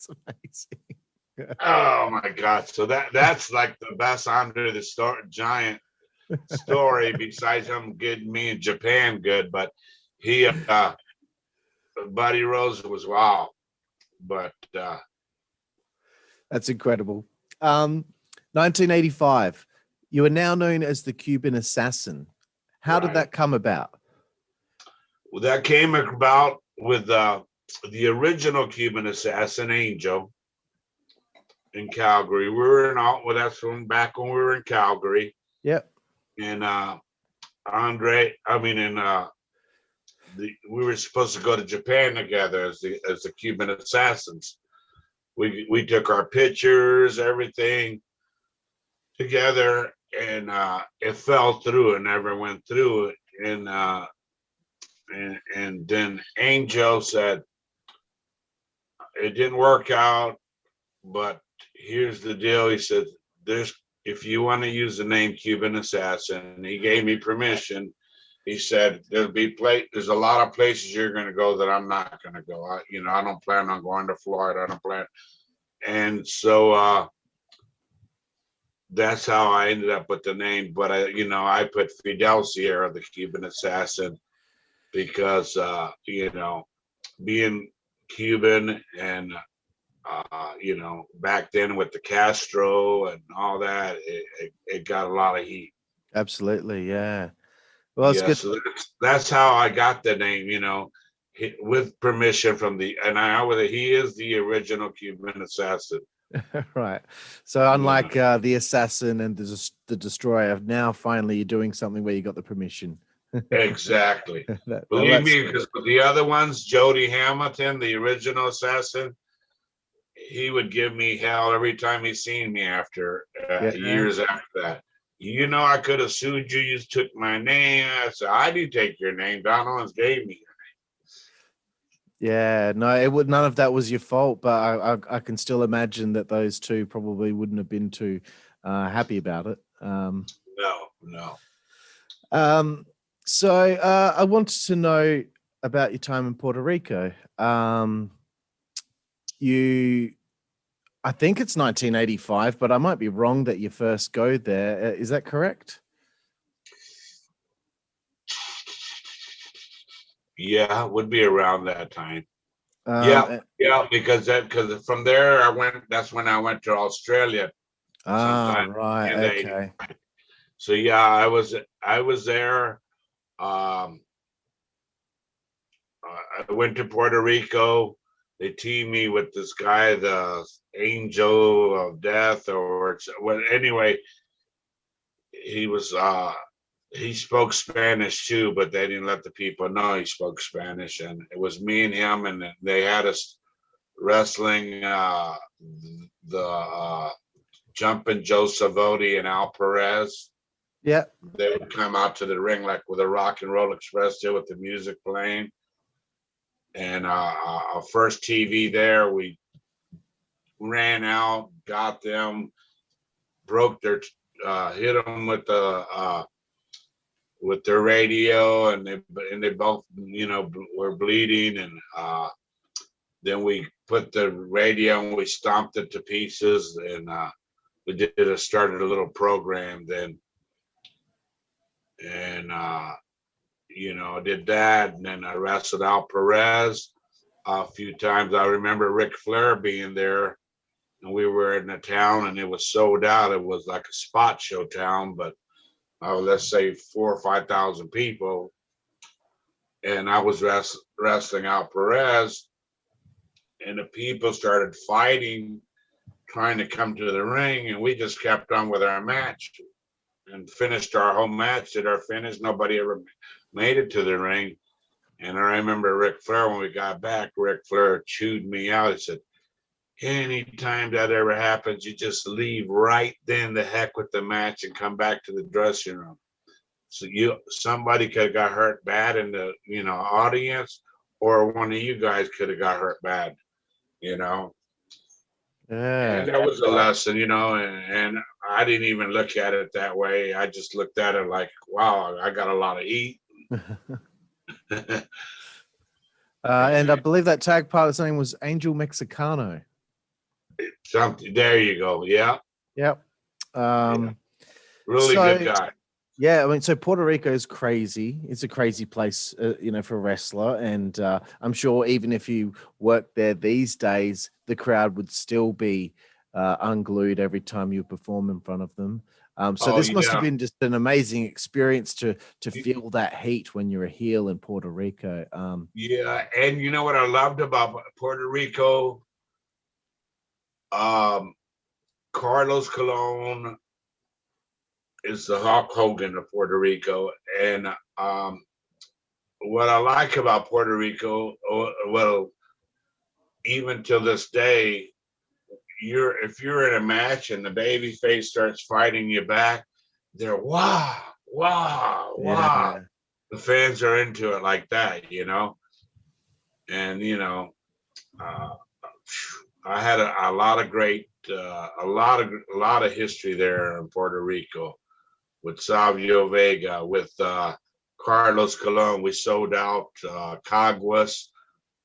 amazing. Oh my God! So that's like the best Andre the Giant story. Besides him getting me in Japan good, but he, Buddy Rose was wow. But that's incredible. 1985. You are now known as the Cuban Assassin. How did Right. that come about? Well, that came about with the original Cuban Assassin, Angel, in Calgary. We were in all, well, that's from back when we were in Calgary. Yep. And we were supposed to go to Japan together as the Cuban Assassins. We took our pictures, everything together, and it fell through and never went through. And then Angel said it didn't work out, but here's the deal. He said, if you want to use the name Cuban Assassin, he gave me permission. He said, there's a lot of places you're going to go that I'm not going to go. I don't plan on going to Florida. I don't plan. And so that's how I ended up with the name. But I put Fidel Sierra, the Cuban Assassin, because being Cuban and back then with the Castro and all that, it got a lot of heat. Absolutely, yeah. Well, it's good. So that's how I got the name, with permission from he is the original Cuban Assassin. Right. So unlike the Assassin and the Destroyer, now finally you're doing something where you got the permission. Exactly. Believe me, because the other ones, Jody Hamilton, the original Assassin, he would give me hell every time he seen me after years after that. I could have sued you. You took my name. I said, I didn't take your name. Don Owens gave me your name. Yeah, no, none of that was your fault, but I can still imagine that those two probably wouldn't have been too happy about it. No. So I wanted to know about your time in Puerto Rico. I think it's 1985, but I might be wrong that you first go there. Is that correct? Yeah, it would be around that time. Yeah, because from there that's when I went to Australia. right. Okay. So yeah, I was there. Um, I went to Puerto Rico. They teamed me with this guy, the Angel of Death, well, anyway, he was he spoke Spanish too, but they didn't let the people know he spoke Spanish. And it was me and him, and they had us wrestling the Jumping Joe Savoti and Al Perez. Yeah. They would come out to the ring like with a Rock and Roll Express there with the music playing. And our first TV there, we ran out, got them, broke their, hit them with their radio, and they both, were bleeding. And then we put the radio and we stomped it to pieces, and we started a little program then, and I did that, and then I wrestled Al Perez a few times. I remember Ric Flair being there, and we were in a town, and it was sold out. It was like a spot show town, but let's say 4,000 or 5,000 people, and I was wrestling Al Perez, and the people started fighting, trying to come to the ring, and we just kept on with our match and finished our whole match. Did our finish. Nobody ever made it to the ring. And I remember Ric Flair, when we got back, Ric Flair chewed me out. He said, anytime that ever happens, you just leave right then, the heck with the match, and come back to the dressing room. So somebody could have got hurt bad in the audience, or one of you guys could have got hurt bad, Yeah. And that was a lesson, and I didn't even look at it that way. I just looked at it like, wow, I got a lot of heat. And I believe that tag partner's name was Angel Mexicano. Something. There you go. Yeah. Yep. Really good guy. Yeah, I mean, so Puerto Rico is crazy. It's a crazy place, for a wrestler. And I'm sure even if you work there these days, the crowd would still be unglued every time you perform in front of them. So this must have been just an amazing experience to feel that heat when you're a heel in Puerto Rico. Yeah, and you know what I loved about Puerto Rico? Carlos Colon is the Hulk Hogan of Puerto Rico. And what I like about Puerto Rico, well, even till this day, if you're in a match and the baby face starts fighting you back, they're wow. Yeah. The fans are into it like that, and I had a lot of great, a lot of history there in Puerto Rico with Savio Vega, with Carlos Colon. We sold out Caguas,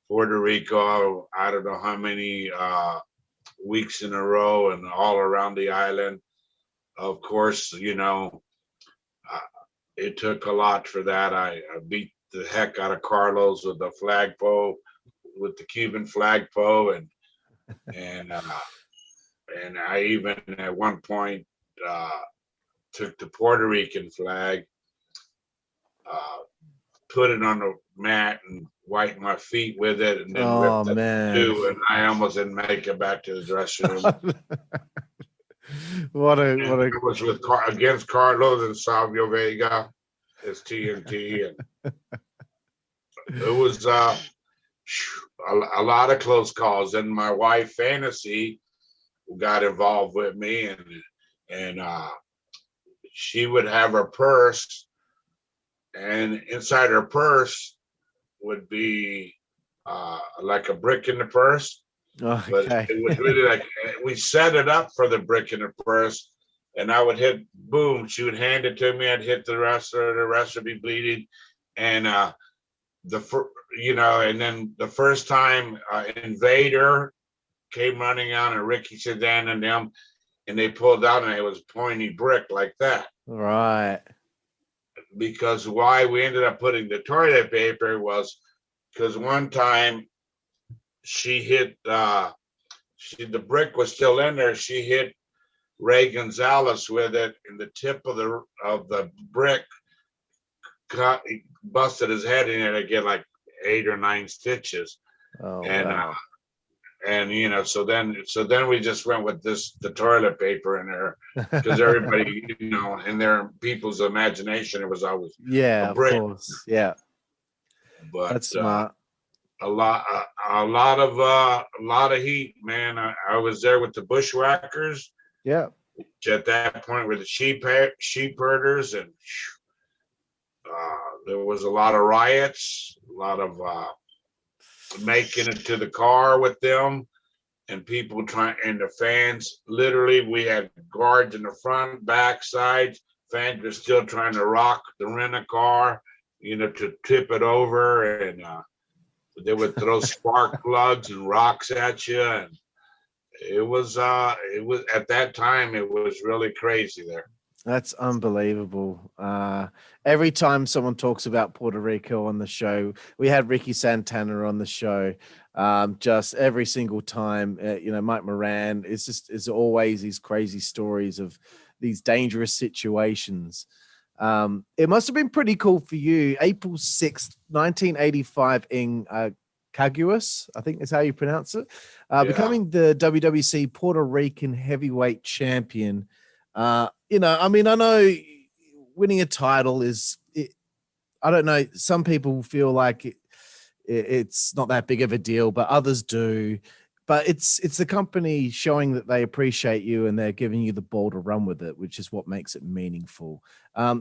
Puerto Rico. I don't know how many weeks in a row, and all around the island. Of course, it took a lot for that. I beat the heck out of Carlos with the flagpole, with the Cuban flagpole, and I even at one point took the Puerto Rican flag, put it on the mat, and wiped my feet with it, and then ripped it in two, and I almost didn't make it back to the dressing room. It was against Carlos and Savio Vega, it's TNT, and it was a lot of close calls. And my wife Fantasy got involved with me, and she would have her purse, and inside her purse would be like a brick in the purse. Okay. But it was really like, we set it up for the brick in the purse, and I would hit, boom, she would hand it to me, I'd hit the wrestler would be bleeding. And and then the first time Invader came running out, and Ricky Sedan and them, and they pulled out, and it was pointy brick like that. Right. Because why we ended up putting the toilet paper was because one time she hit the brick was still in there. She hit Ray Gonzalez with it, and the tip of the brick he busted his head in it. Again, like 8 or 9 stitches. Oh, And wow. and so then we just went with the toilet paper in there, because everybody, in their people's imagination, it was always Yeah, a of brick. course. Yeah, But that's smart. a lot of heat, man. I was there with the bushwhackers, Yeah. which at that point were the sheep herders, and there was a lot of riots, a lot of making it to the car with them, and people trying, and the fans. Literally, we had guards in the front, back, sides. Fans were still trying to rock the rent-a-car, to tip it over, and they would throw spark plugs and rocks at you, and it was at that time it was really crazy there. That's unbelievable. Every time someone talks about Puerto Rico on the show, we had Ricky Santana on the show. Just every single time, Mike Moran, it's always these crazy stories of these dangerous situations. It must have been pretty cool for you. April 6th, 1985 in Caguas, I think is how you pronounce it. Becoming the WWC Puerto Rican heavyweight champion. I know winning a title I don't know. Some people feel like it's not that big of a deal, but others do. But it's the company showing that they appreciate you and they're giving you the ball to run with it, which is what makes it meaningful.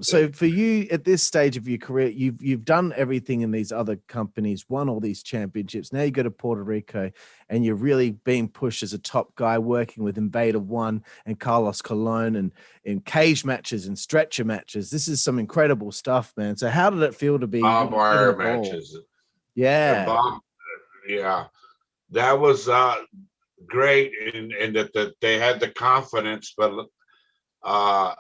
So for you at this stage of your career, you've done everything in these other companies, won all these championships. Now you go to Puerto Rico and you're really being pushed as a top guy, working with Invader One and Carlos Colon and in cage matches and stretcher matches. This is some incredible stuff, man. So how did it feel to be Barbed wire given the ball? matches. Yeah. Yeah. That was great, and that they had the confidence, but I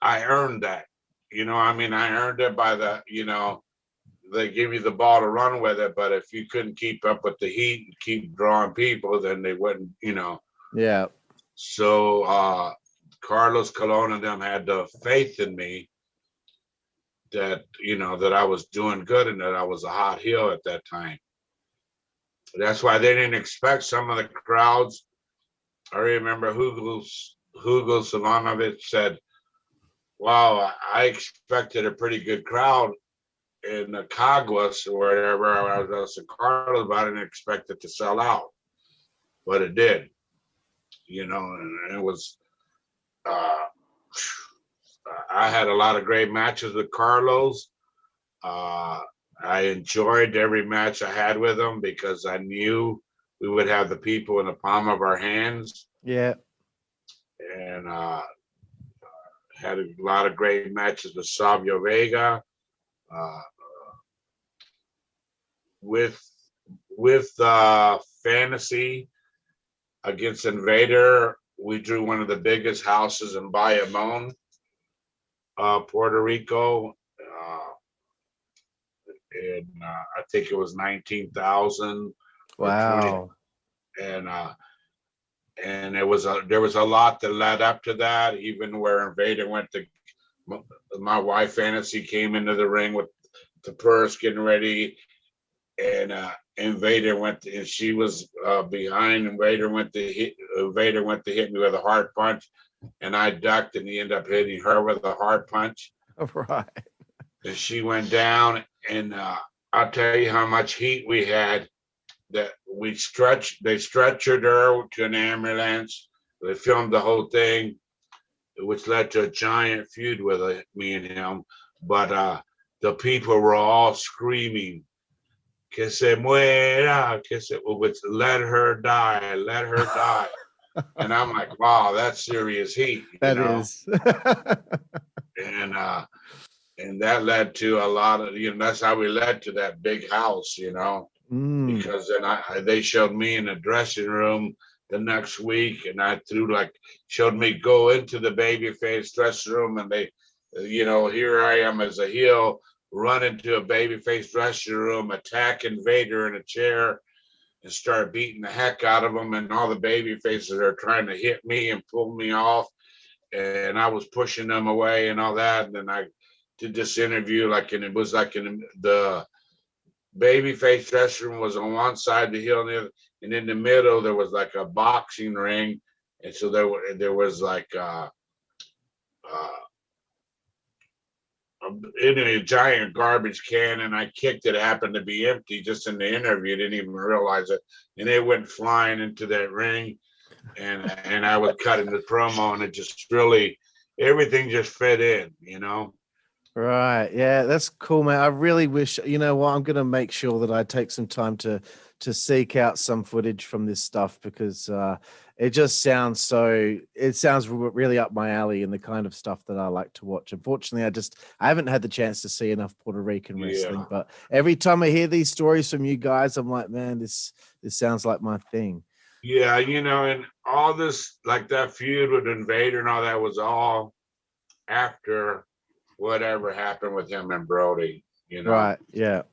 earned that. I earned it by they give you the ball to run with it, but if you couldn't keep up with the heat and keep drawing people, then they wouldn't, Yeah. So Carlos Colon and them had the faith in me that, that I was doing good and that I was a hot heel at that time. That's why they didn't expect some of the crowds. I remember Hugo Simonovic said, wow, I expected a pretty good crowd in the Caguas or wherever I was in Carlos, but I didn't expect it to sell out. But it did, and it was, I had a lot of great matches with Carlos. I enjoyed every match I had with him because I knew we would have the people in the palm of our hands. Yeah. And had a lot of great matches with Savio Vega. With Fantasy against Invader, we drew one of the biggest houses in Bayamon, Puerto Rico. And I think it was 19,000. Wow. And there was a lot that led up to that, even where Invader went to my wife Fantasy came into the ring with the purse getting ready, and Invader went to, and she was behind. Invader went to hit me with a hard punch, and I ducked, and he ended up hitting her with a hard punch. Right. And she went down, and I'll tell you how much heat we had. That they stretchered her to an ambulance. They filmed the whole thing, which led to a giant feud with me and him. But the people were all screaming, "Que se muera, which let her die, let her die." And I'm like, wow, that's serious heat. That is. And that led to a lot of, that's how we led to that big house, because then they showed me in the dressing room the next week, and showed me go into the babyface dressing room, and they, here I am as a heel, run into a babyface dressing room, attack Invader in a chair, and started beating the heck out of him, and all the baby faces are trying to hit me and pull me off, and I was pushing them away and all that. And then I did this interview, like, and it was like in the babyface dressing room was on one side of the hill, and in the middle there was like a boxing ring, and so there was like in a giant garbage can, and I kicked it. Happened to be empty just in the interview. Didn't even realize it, and it went flying into that ring, and I was cutting the promo, and it just really everything just fit in, you know. Right. Yeah, that's cool, man. I really wish, you know what, I'm going to make sure that I take some time to seek out some footage from this stuff, because it just sounds really up my alley and the kind of stuff that I like to watch. Unfortunately, I haven't had the chance to see enough Puerto Rican wrestling, but every time I hear these stories from you guys, I'm like, man, this sounds like my thing. Yeah, you know, and all this, like that feud with Invader and all that was all after whatever happened with him and Brody, you know. Right. Yeah.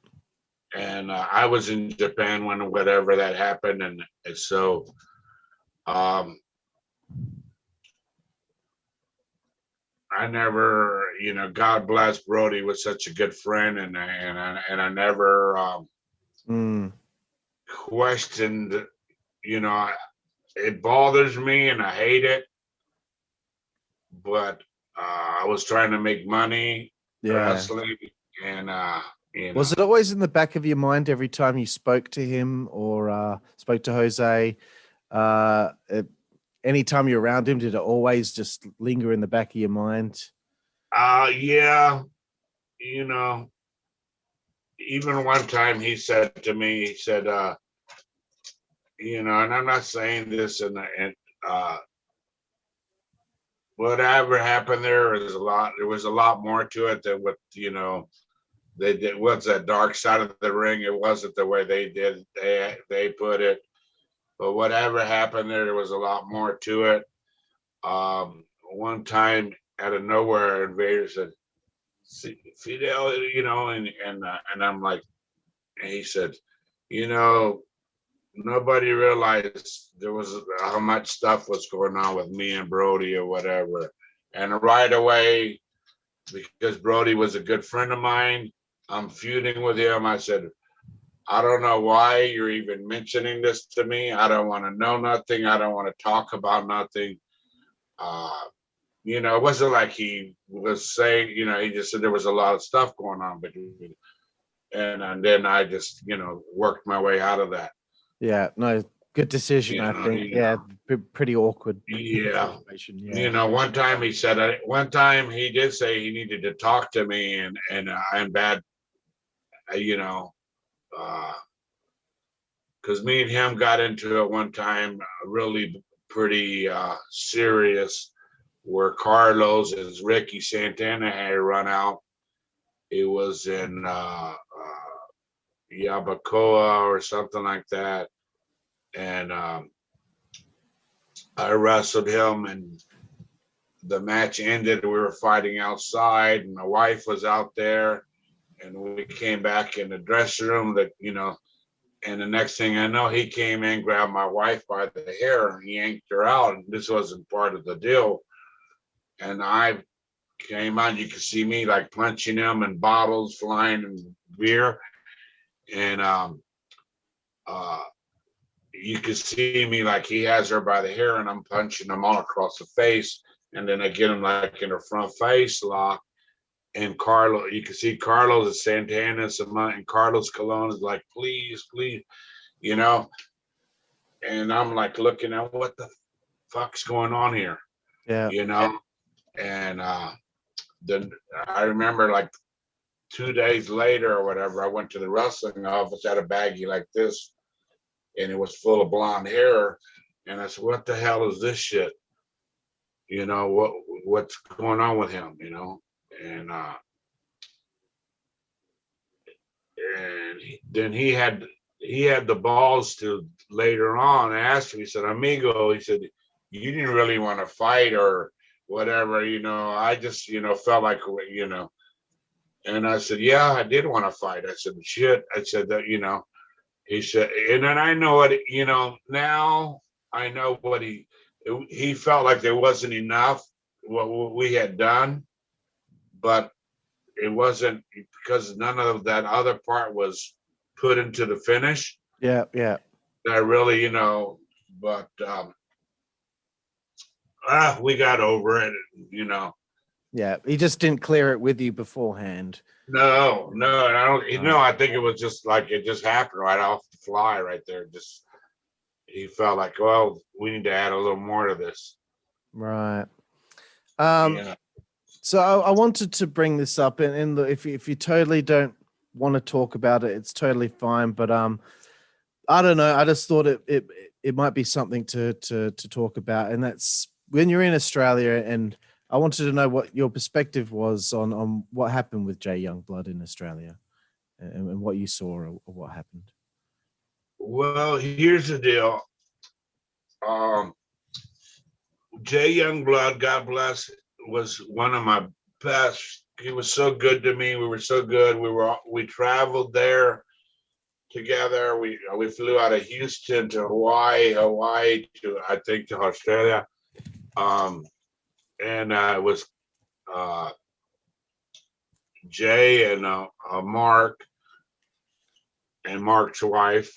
And I was in Japan when whatever that happened, and so I never, you know, God bless Brody, was such a good friend, and I never questioned, you know, it bothers me and I hate it, but I was trying to make money wrestling, and you know. Was it always in the back of your mind every time you spoke to him or spoke to Jose? Anytime you're around him, did it always just linger in the back of your mind? Yeah, you know, even one time he said to me, he said, you know, and I'm not saying this, and whatever happened there was a lot more to it than what, you know, they did. What's that dark side of the ring? It wasn't the way they did, they put it, but whatever happened there was a lot more to it. One time out of nowhere, Invader said, Fidel, you know, and I'm like, and he said, you know, nobody realized there was how much stuff was going on with me and Brody or whatever. And right away, because Brody was a good friend of mine, I'm feuding with him. I said, I don't know why you're even mentioning this to me. I don't want to know nothing. I don't want to talk about nothing. You know, it wasn't like he was saying, you know, he just said there was a lot of stuff going on between, and then I just, you know, worked my way out of that. Yeah, no, good decision, I think. Yeah, pretty awkward. Yeah. Yeah. You know, one time he did say he needed to talk to me, and I'm bad, you know, because me and him got into it one time, really pretty serious, where Carlos and Ricky Santana had run out. It was in Yabacoa or something like that. And I wrestled him, and the match ended. We were fighting outside, and my wife was out there, and we came back in the dressing room, that, you know, and the next thing I know, he came in, grabbed my wife by the hair, and he yanked her out. And this wasn't part of the deal. And I came on, you could see me like punching him, and bottles flying, and beer. And you could see me like he has her by the hair, and I'm punching him all across the face. And then I get him like in the front face lock. And Carlos, you can see Carlos and Santana and Carlos Colon is like, please, please, you know. And I'm like looking at what the fuck's going on here, you know. And then I remember like 2 days later or whatever, I went to the wrestling office, had a baggie like this, and it was full of blonde hair. And I said, what the hell is this shit? You know, what's going on with him, you know? And then he had the balls to later on ask him, he said, amigo, he said, you didn't really want to fight or whatever, you know, I just, you know, felt like, you know. And I said, yeah, I did want to fight. I said, shit. I said that, you know, He said, and then I know what, now I know what he felt like there wasn't enough what we had done, but it wasn't because none of that other part was put into the finish. Yeah, yeah. That really, but we got over it. Yeah, he just didn't clear it with you beforehand. No, and I don't. I think it was just like it just happened right off the fly, right there. Just he felt like, well, we need to add a little more to this. Right. Yeah. So I wanted to bring this up, and if you totally don't want to talk about it, it's totally fine. But I don't know. I just thought it might be something to talk about, and that's when you're in Australia. And I wanted to know what your perspective was on what happened with Jay Youngblood in Australia, and what you saw or what happened. Well, here's the deal. Jay Youngblood, God bless, was one of my best. He was so good to me. We were so good. We traveled there together. We flew out of Houston to Hawaii to, I think, to Australia. And it was Jay and Mark and Mark's wife,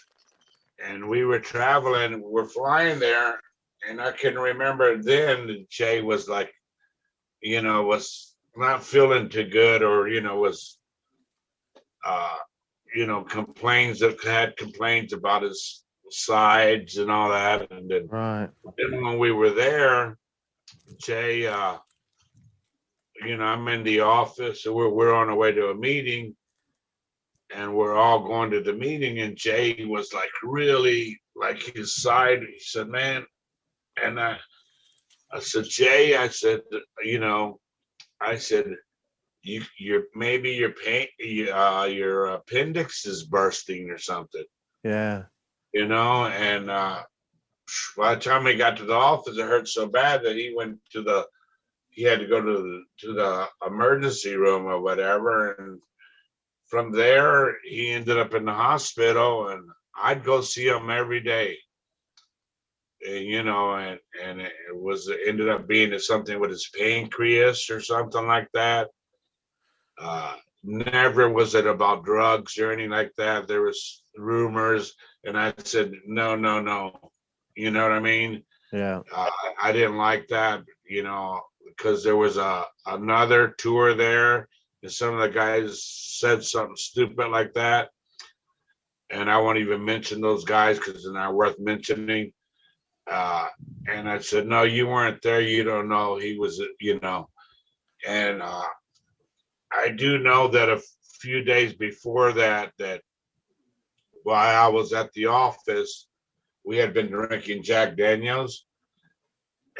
and we were traveling. We're flying there, and I can remember then Jay was like, was not feeling too good, or was had complaints about his sides and all that. And then, Right. then when we were there, Jay, I'm in the office, so we're on our way to a meeting, and we're all going to the meeting, and Jay was like really like his side. He said, man, and I said, Jay, I said, you're maybe your pain, your appendix is bursting or something. Yeah. And by the time he got to the office, it hurt so bad that he had to go to the emergency room or whatever. And from there, he ended up in the hospital, and I'd go see him every day. And, and it ended up being something with his pancreas or something like that. Never was it about drugs or anything like that. There was rumors, and I said, no. You know what I mean? Yeah. I didn't like that, because there was another tour there, and some of the guys said something stupid like that. And I won't even mention those guys because they're not worth mentioning. And I said, no, you weren't there. You don't know. He was, and I do know that a few days before that while I was at the office, we had been drinking Jack Daniels.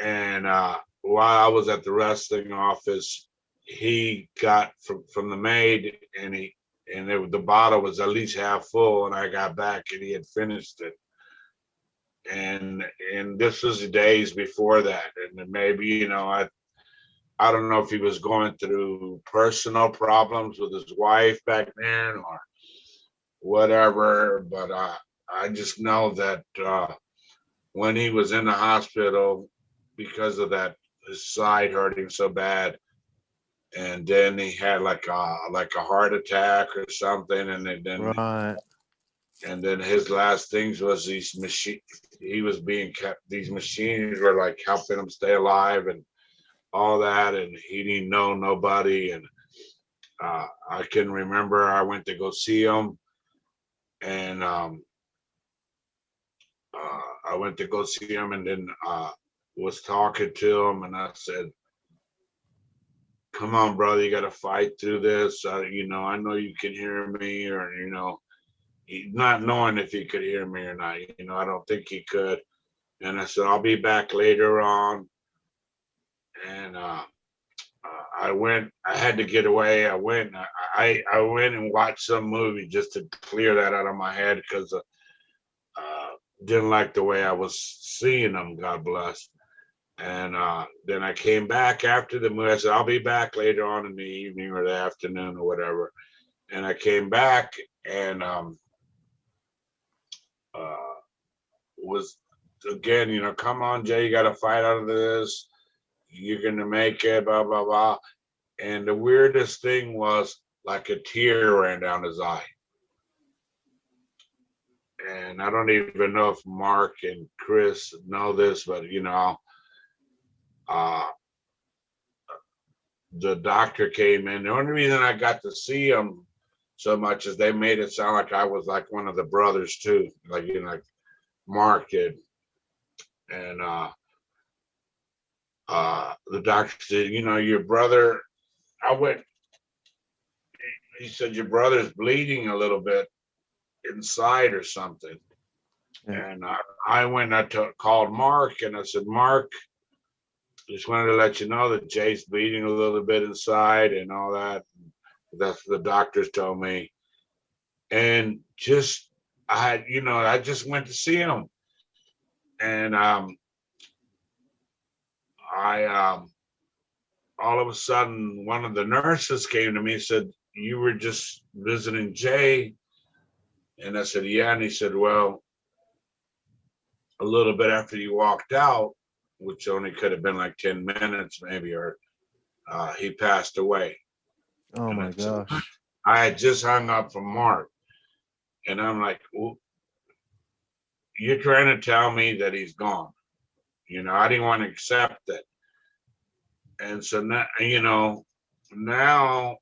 And while I was at the wrestling office, he got from the maid, and the bottle was at least half full, and I got back and he had finished it. And this was the days before that. And maybe, I don't know if he was going through personal problems with his wife back then or whatever, but I just know that when he was in the hospital because of that, his side hurting so bad, and then he had like a heart attack or something, and then Right. and then his last things was these machine. He was being kept. These machines were like helping him stay alive and all that, and he didn't know nobody. And I can remember I went to go see him, and I went to go see him, and then was talking to him, and I said, "Come on, brother, you got to fight through this. I know you can hear me, or not knowing if he could hear me or not. I don't think he could." And I said, "I'll be back later on." And I went. I had to get away. I went. I went and watched some movie just to clear that out of my head because didn't like the way I was seeing him. God bless. And then I came back after the movie. I said, "I'll be back later on in the evening or the afternoon or whatever." And I came back, and was again, come on, Jay, you got to fight out of this. You're going to make it, blah, blah, blah. And the weirdest thing was like a tear ran down his eye. And I don't even know if Mark and Chris know this, but the doctor came in. The only reason I got to see him so much is they made it sound like I was like one of the brothers too, like like Mark did. And the doctor said, your brother. He said your brother's bleeding a little bit inside or something. Yeah. And I went. Called Mark, and I said, Mark, just wanted to let you know that Jay's bleeding a little bit inside and all that. That's what the doctors told me. And I just went to see him. And all of a sudden, one of the nurses came to me and said, you were just visiting Jay? And I said, yeah. And he said, well, a little bit after you walked out, which only could have been like 10 minutes maybe, or he passed away. Oh my gosh. I had just hung up from Mark. And I'm like, well, you're trying to tell me that he's gone. I didn't want to accept it. And so now, now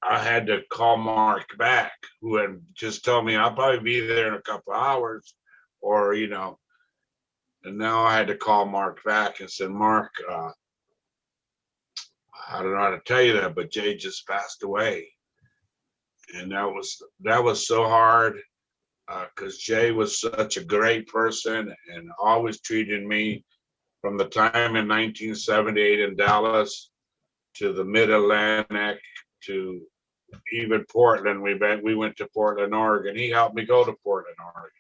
I had to call Mark back, who had just told me I'll probably be there in a couple of hours, or, and now I had to call Mark back and said, Mark, I don't know how to tell you that, but Jay just passed away. And that was so hard, because Jay was such a great person and always treated me from the time in 1978 in Dallas to the Mid-Atlantic to even Portland. We went to Portland, Oregon. He helped me go to Portland, Oregon.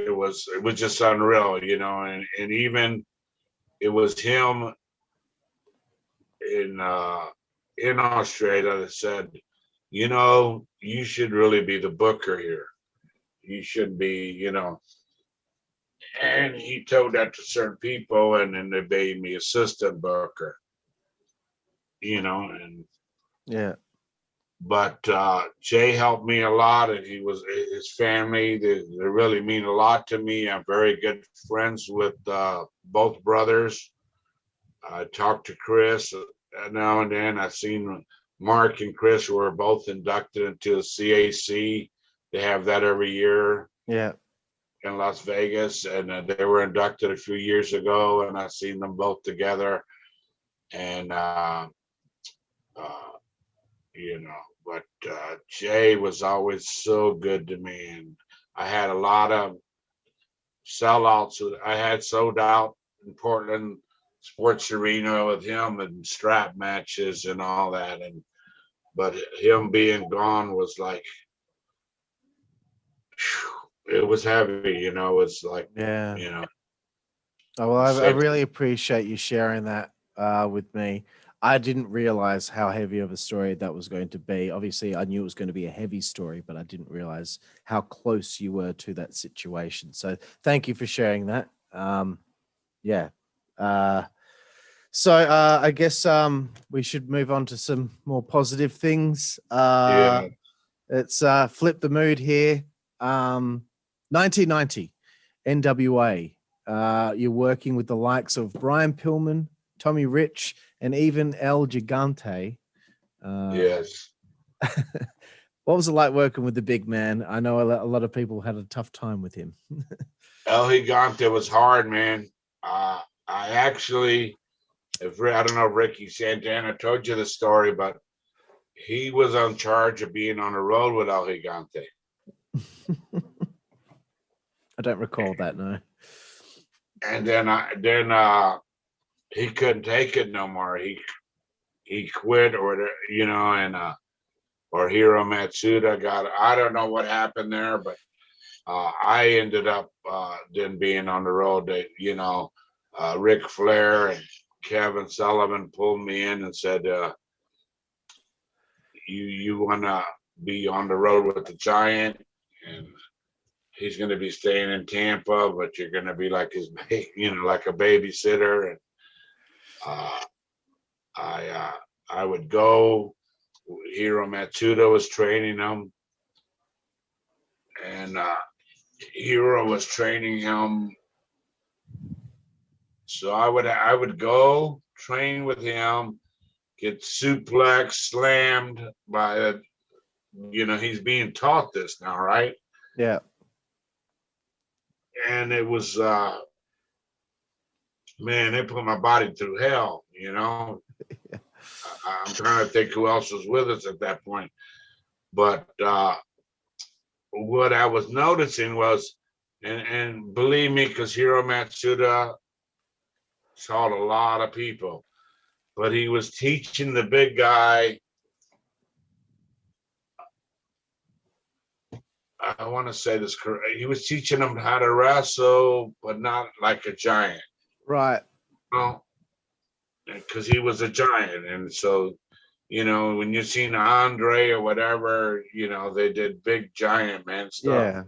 It was just unreal, and even it was him in Australia that said, you should really be the booker here. You should be, and he told that to certain people, and then they made me assistant booker, and yeah. But Jay helped me a lot, and his family, they really mean a lot to me. I'm very good friends with both brothers. I talked to Chris now and then. I've seen Mark and Chris were both inducted into the CAC. They have that every year. Yeah. In Las Vegas, and they were inducted a few years ago, and I've seen them both together. And but Jay was always so good to me, and I had a lot of sellouts. I had sold out in Portland Sports Arena with him and strap matches and all that, but him being gone was like, it was heavy, it's like, yeah. Oh, well, I really appreciate you sharing that with me. I didn't realize how heavy of a story that was going to be. Obviously, I knew it was going to be a heavy story, but I didn't realize how close you were to that situation. So thank you for sharing that. Yeah. So I guess we should move on to some more positive things. Let's flip the mood here. 1990, NWA. You're working with the likes of Brian Pillman, Tommy Rich, and even El Gigante. Yes. What was it like working with the big man? I know a lot of people had a tough time with him. El Gigante was hard, man. I actually, I don't know if Ricky Santana told you the story, but he was in charge of being on the road with El Gigante. I don't recall that, no. And then he couldn't take it no more. He quit, or or Hiro Matsuda I don't know what happened there, but I ended up then being on the road. Ric Flair and Kevin Sullivan pulled me in and said, you want to be on the road with the Giant, and he's going to be staying in Tampa, but you're going to be like his, like a babysitter. And I would go. Hiro Matsuda was training him, and Hiro was training him. So I would go train with him, get suplex slammed by he's being taught this now, right? Yeah. And it was man, they put my body through hell, I'm trying to think who else was with us at that point. But what I was noticing was, and believe me, because Hiro Matsuda taught a lot of people, but he was teaching the big guy, I want to say this correct, he was teaching him how to wrestle, but not like a giant. Right. Because he was a giant. And so, when you seen Andre or whatever, they did big giant man stuff.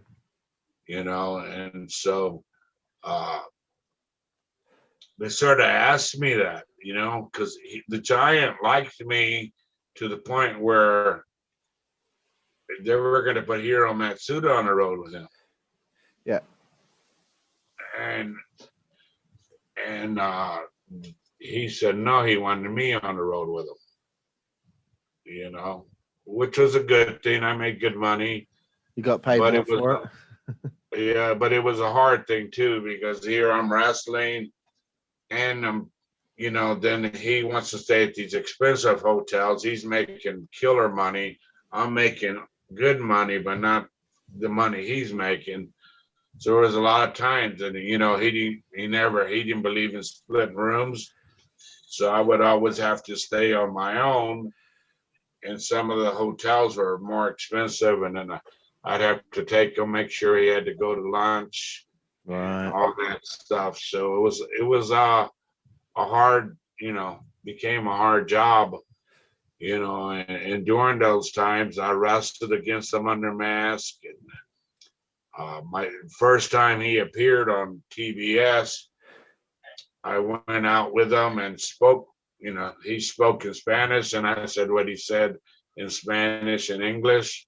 Yeah. And so they sort of asked me that, because the Giant liked me to the point where they were going to put Hiro Matsuda on the road with him. Yeah. And he said no, he wanted me on the road with him, which was a good thing. I made good money. You got paid more for it? Yeah, but it was a hard thing too, because here I'm wrestling and then he wants to stay at these expensive hotels. He's making killer money. I'm making good money, but not the money he's making. So there was a lot of times, and he didn't believe in splitting rooms. So I would always have to stay on my own, and some of the hotels were more expensive, and then I'd have to take him, make sure he had to go to lunch, right, all that stuff. So it was a hard, became a hard job, and during those times I wrestled against him under mask. And my first time he appeared on TBS, I went out with him and spoke, he spoke in Spanish, and I said what he said in Spanish and English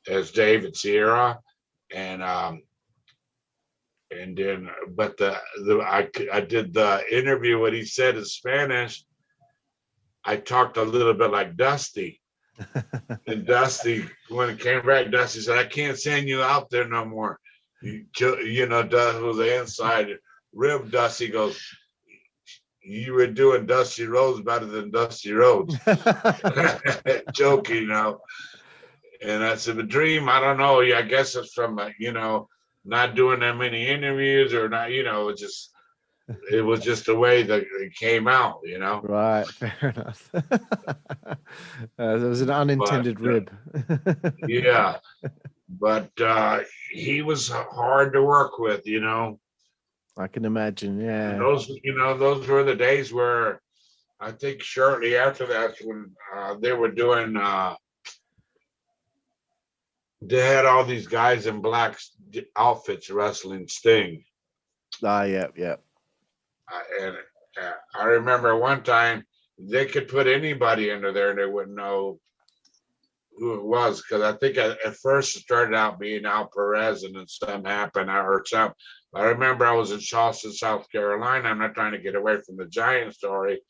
as David Sierra. And then, but I did the interview, what he said in Spanish, I talked a little bit like Dusty. And Dusty, when it came back, Dusty said, I can't send you out there no more. Dusty was the inside rib. Dusty goes, you were doing Dusty Rhodes better than Dusty Rhodes. Joking, And I said, the dream, I don't know. I guess it's from, not doing that many interviews or not, it was just the way that it came out, Right, fair enough. There was an unintended rib. Yeah, but he was hard to work with, I can imagine, yeah. And those were the days where I think shortly after that, when they were doing, they had all these guys in black outfits wrestling Sting. Yeah. And I remember one time they could put anybody under there and they wouldn't know who it was, because I think at first it started out being Al Perez, and then something happened. I heard something. I remember I was in Charleston, South Carolina. I'm not trying to get away from the Giant story,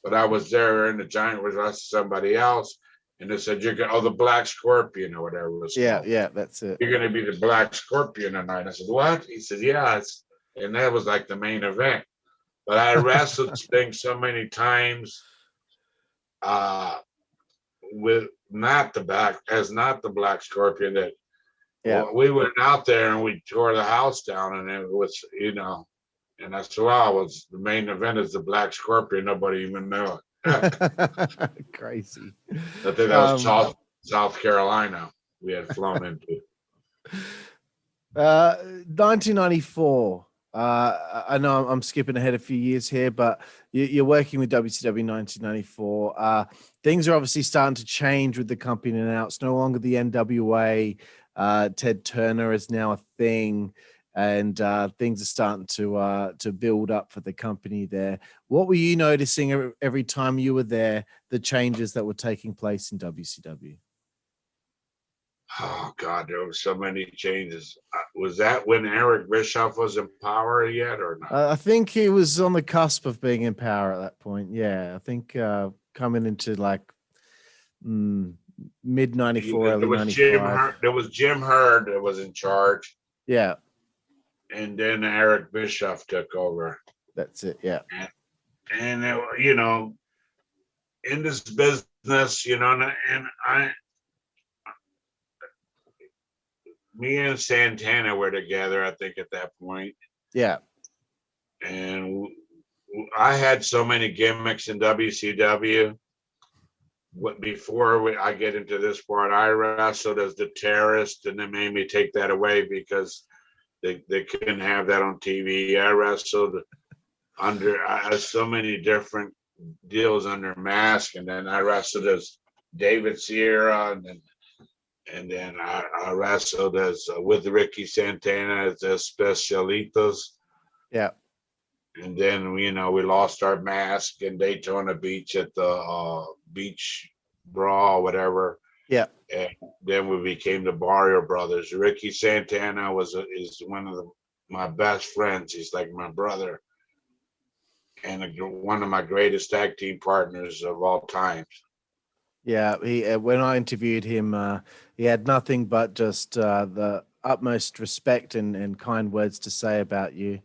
but I was there and the Giant was wrestling somebody else, and they said, the Black Scorpion or whatever it was called. Yeah, that's it. You're going to be the Black Scorpion tonight. I said, what? He said, yeah. And that was like the main event. But I wrestled Sting so many times with not the Black Scorpion that we went out there and we tore the house down, and it was, and I said, wow, the main event is the Black Scorpion. Nobody even knew it. Crazy. I think that was South Carolina we had flown into. 1994. I know I'm skipping ahead a few years here, but you're working with WCW 1994. Things are obviously starting to change with the company now. It's no longer the NWA. Ted Turner is now a thing, and things are starting to build up for the company there. What were you noticing every time you were there, the changes that were taking place in WCW? Oh God, there were so many changes. Was that when Eric Bischoff was in power yet, or not? I think he was on the cusp of being in power at that point. Yeah, I think coming into like mid '94, early '95. There was Jim Herd that was in charge, Yeah, and then Eric Bischoff took over. that's it. Yeah, And you know, in this business, you know, and me and Santana were together, I think, at that point. yeah, And I had so many gimmicks in WCW. Before I get into this part, I wrestled as the Terrorist, and they made me take that away because they couldn't have that on TV. I wrestled under so many different deals under mask, and then I wrestled as David Sierra, and then I wrestled as with Ricky Santana as Especialitos. yeah. And then we lost our mask in Daytona Beach at the beach brawl, whatever. Yeah. And then we became the Barrio Brothers. Ricky Santana is one of my best friends. He's like my brother, and one of my greatest tag team partners of all time. Yeah, he when I interviewed him, he had nothing but just the utmost respect and kind words to say about you.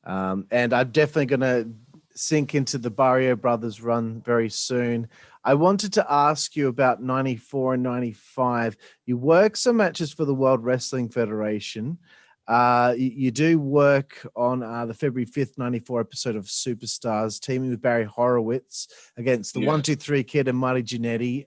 And I'm definitely going to sink into the Barrio Brothers run very soon. I wanted to ask you about 94 and 95. You work some matches for the World Wrestling Federation. You do work on the February 5th, 94 episode of Superstars, teaming with Barry Horowitz against the 1-2-3 Kid and Marty Jannetty.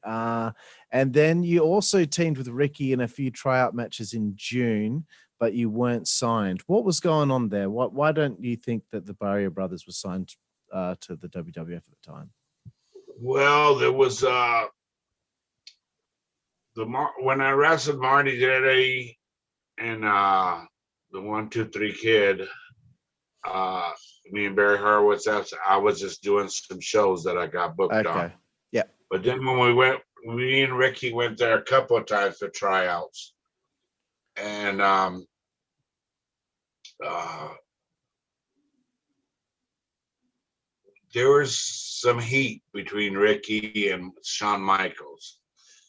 And then you also teamed with Ricky in a few tryout matches in June, but you weren't signed. What was going on there? Why don't you think that the Barrio Brothers were signed to the WWF at the time? Well, there was when I wrestled Marty Jannetty and the 1-2-3 Kid, me and Barry Horowitz, I was just doing some shows that I got booked on. Yeah. But then when me and Ricky went there a couple of times for tryouts. And there was some heat between Ricky and Shawn Michaels.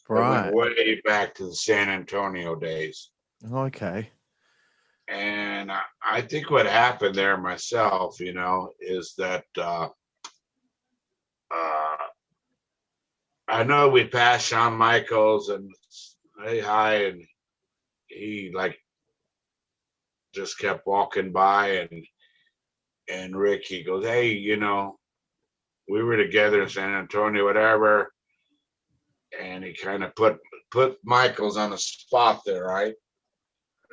Right. Way back to the San Antonio days. Okay. And I think what happened there myself, is that I know we passed Shawn Michaels and hey, hi, and he just kept walking by, and Ricky goes, hey, we were together in San Antonio, whatever. And he kind of put Michaels on the spot there, right?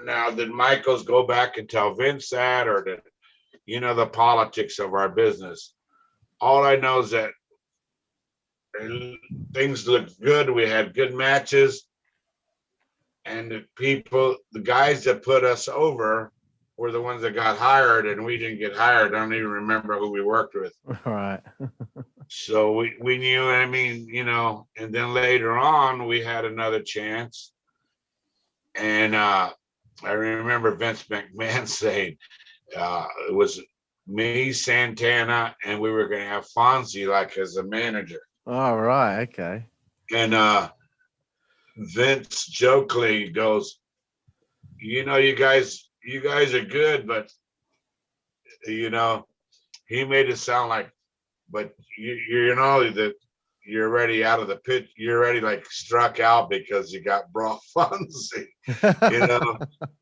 Now, did Michaels go back and tell Vince that, or did, the politics of our business? All I know is that things looked good. We had good matches. And the guys that put us over were the ones that got hired, and we didn't get hired. I don't even remember who we worked with. All right. So we knew, and then later on we had another chance. And I remember Vince McMahon saying it was me, Santana, and we were going to have Fonzie as a manager. All right. Okay. And Vince jokingly goes, you guys are good, but he made it sound like, but that you're already out of the pit. You're already struck out because you got brought Fonzie,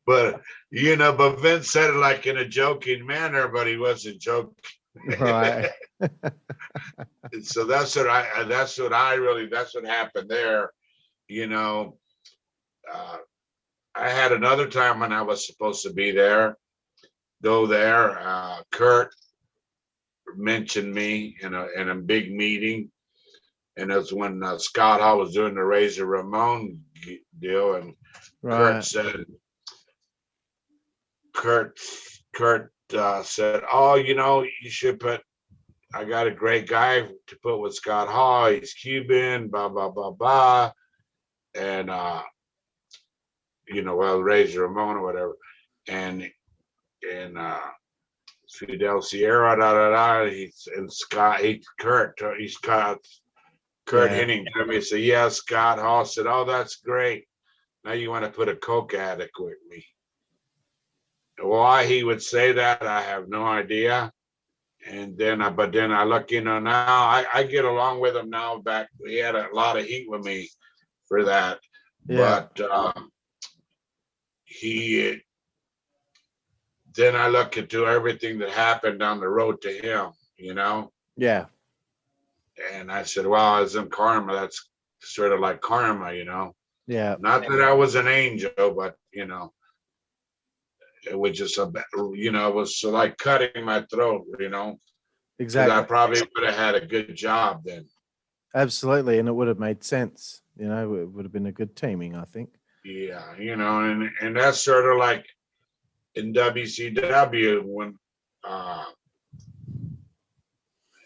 but Vince said it in a joking manner, but he wasn't joking. Right. So that's what happened there. I had another time when I was supposed to be there, go there. Kurt mentioned me in a big meeting, and that's when Scott Hall was doing the Razor Ramon deal, and Right. Kurt said, "Oh, you should put. I got a great guy to put with Scott Hall. He's Cuban, blah blah blah blah, and well, Razor Ramon or whatever, and Fidel Sierra, da da da. He's and Scott. Kurt Yeah. Henning to me. Said, yeah, Scott Hall said, oh, that's great. Now you want to put a coke addict with me. Why he would say that, I have no idea. And then I look, now I get along with him now. Back, he had a lot of heat with me for that. Yeah. But then I look into everything that happened down the road to him, Yeah. And I said, well, as in karma, that's sort of like karma, Yeah. Not that I was an angel, but, it was just it was like cutting my throat, 'cause Exactly. I probably would have had a good job then. Absolutely. And it would have made sense. It would have been a good teaming, I think. Yeah, and that's sort of like in WCW when, I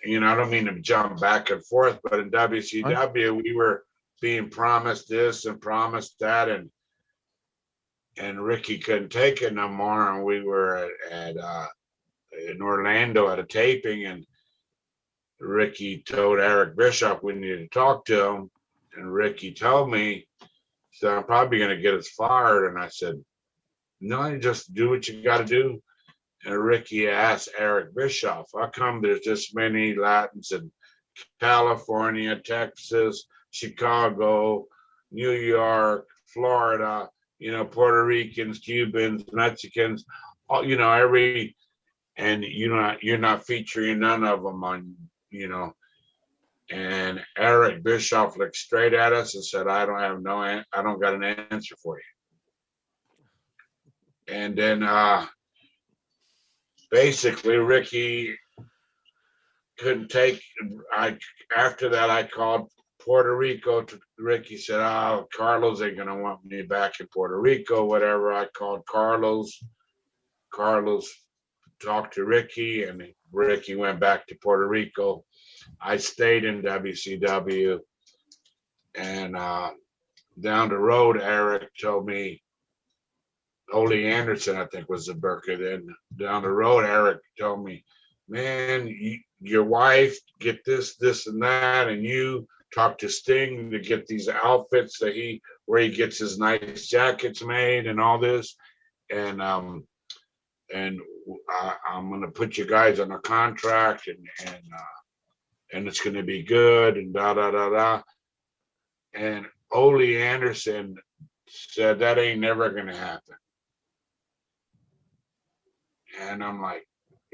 don't mean to jump back and forth, but in WCW, we were being promised this and promised that, and Ricky couldn't take it no more. And we were in Orlando at a taping, and Ricky told Eric Bischoff we needed to talk to him. And Ricky told me, so I'm probably going to get us fired. And I said, no, you just do what you got to do. And Ricky asked Eric Bischoff, how come there's this many Latins in California, Texas, Chicago, New York, Florida, Puerto Ricans, Cubans, Mexicans, and you're not featuring none of them on, And Eric Bischoff looked straight at us and said, I don't got an answer for you. And then basically Ricky couldn't take. After that I called Puerto Rico to Ricky, said, oh, Carlos ain't gonna want me back in Puerto Rico, whatever. I called Carlos. Carlos talked to Ricky, and Ricky went back to Puerto Rico. I stayed in WCW, and down the road, Eric told me, Ole Anderson, I think was the Burker then. Down the road, Eric told me, man, your wife get this, and that, and you talk to Sting to get these outfits where he gets his nice jackets made and all this, and I'm gonna put you guys on a contract, and it's gonna be good, and da da da da. And Ole Anderson said that ain't never gonna happen. And I'm like,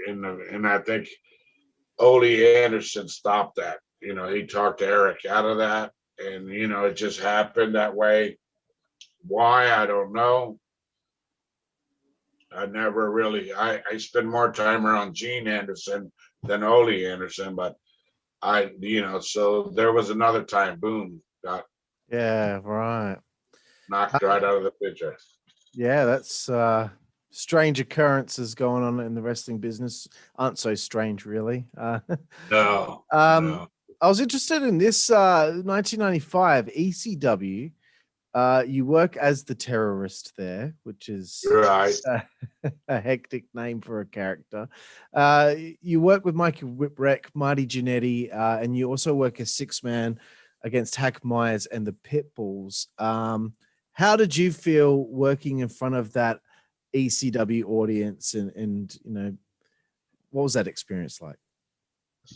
and I think Ole Anderson stopped that. He talked to Eric out of that, and it just happened that way. Why, I don't know. I never really. I spend more time around Gene Anderson than Ole Anderson, but so there was another time. Boom, got right. knocked right out of the picture. Yeah, that's strange occurrences going on in the wrestling business. Aren't so strange, really. No. No. I was interested in this 1995 ECW. You work as the terrorist there, which is right. A hectic name for a character. You work with Mikey Whipwreck, Marty Jannetty, and you also work as six-man against Hack Myers and the Pitbulls. How did you feel working in front of that ECW audience, and what was that experience like?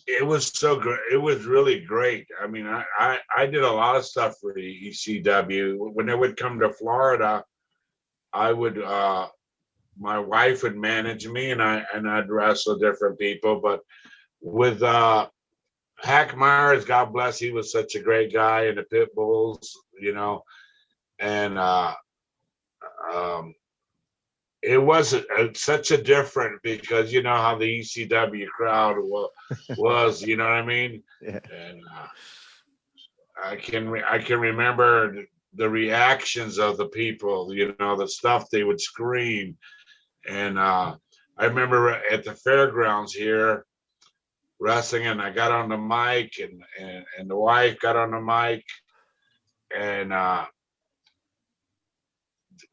It was so great. It was really great. I mean, I did a lot of stuff for the ECW. When they would come to Florida, I would my wife would manage me, and I'd wrestle different people. But with Hack Myers, God bless, he was such a great guy, and the Pitbulls, and it wasn't such a different, because you know how the ECW crowd was, you know what I mean? Yeah. And I can remember the reactions of the people, you know, the stuff they would scream. And I remember at the fairgrounds here wrestling, and I got on the mic, and the wife got on the mic, and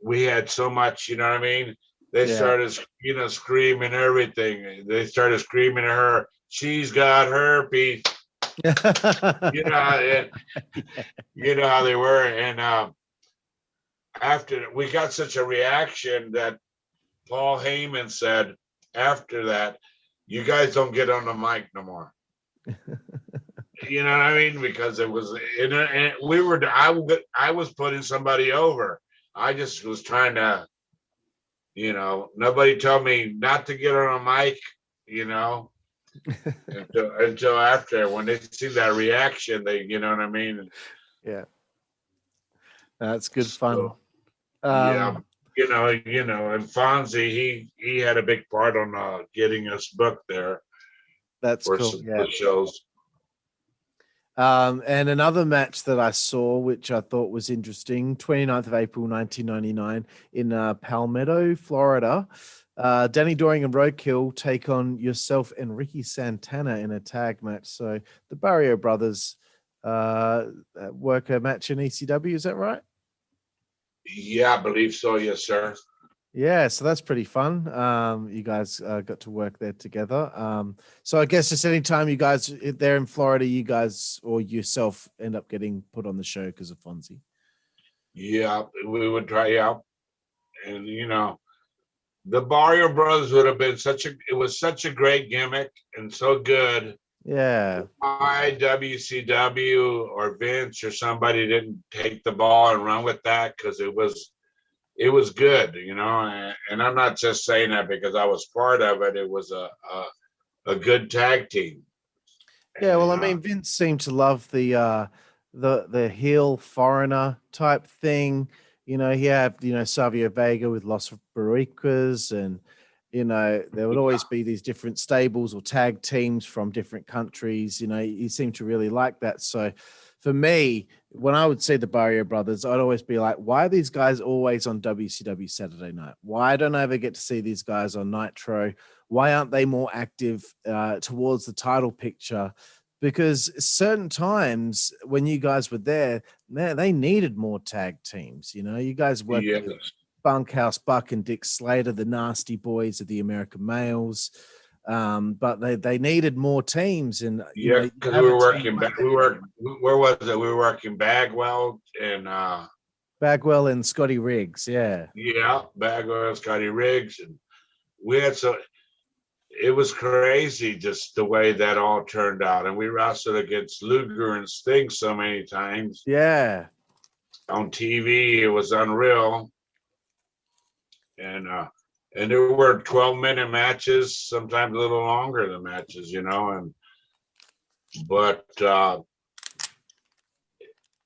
we had so much, you know what I mean? They started, you know, screaming everything. They started screaming at her, she's got herpes. You know, and, you know how they were. And after we got such a reaction that Paul Heyman said after that, you guys don't get on the mic no more. You know what I mean? Because it was, and we were, I was putting somebody over. I just was trying to, you know, nobody told me not to get on a mic, you know, until after, when they see that reaction, they, you know what I mean? Yeah. That's good fun. So, yeah, you know, and Fonzie, he had a big part on getting us booked there. That's for cool. some Yeah. shows. And another match that I saw, which I thought was interesting, 29th of April, 1999 in Palmetto, Florida. Danny Doring and Roadkill take on yourself and Ricky Santana in a tag match. So the Barrio Brothers work a match in ECW, is that right? Yeah, I believe so. Yes, sir. Yeah, so that's pretty fun. You guys got to work there together. So I guess just anytime you guys there in Florida, you guys or yourself end up getting put on the show because of Fonzie. Yeah, we would try out, and you know, the Barrio Brothers would have been it was such a great gimmick and so good. Yeah. Why WCW or Vince or somebody didn't take the ball and run with that, because it was good, you know, and I'm not just saying that because I was part of it. It was a good tag team. Yeah, well, I mean, Vince seemed to love the heel foreigner type thing. You know, he had, you know, Savio Vega with Los Boricuas, and you know, there would always be these different stables or tag teams from different countries. You know, he seemed to really like that. So for me, when I would see the Barrio Brothers, I'd always be like, why are these guys always on WCW Saturday night? Why don't I ever get to see these guys on Nitro? Why aren't they more active towards the title picture? Because certain times when you guys were there, man, they needed more tag teams. You know, you guys worked with Bunkhouse Buck and Dick Slater, the Nasty Boys of the American Males. But they needed more teams, and yeah, because we were working back. Where was it? We were working Bagwell and Scotty Riggs. Yeah, Bagwell and Scotty Riggs, and we had it was crazy just the way that all turned out, and we wrestled against Luger and Sting so many times. Yeah, on TV, it was unreal, and there were 12-minute matches, sometimes a little longer than matches, you know, but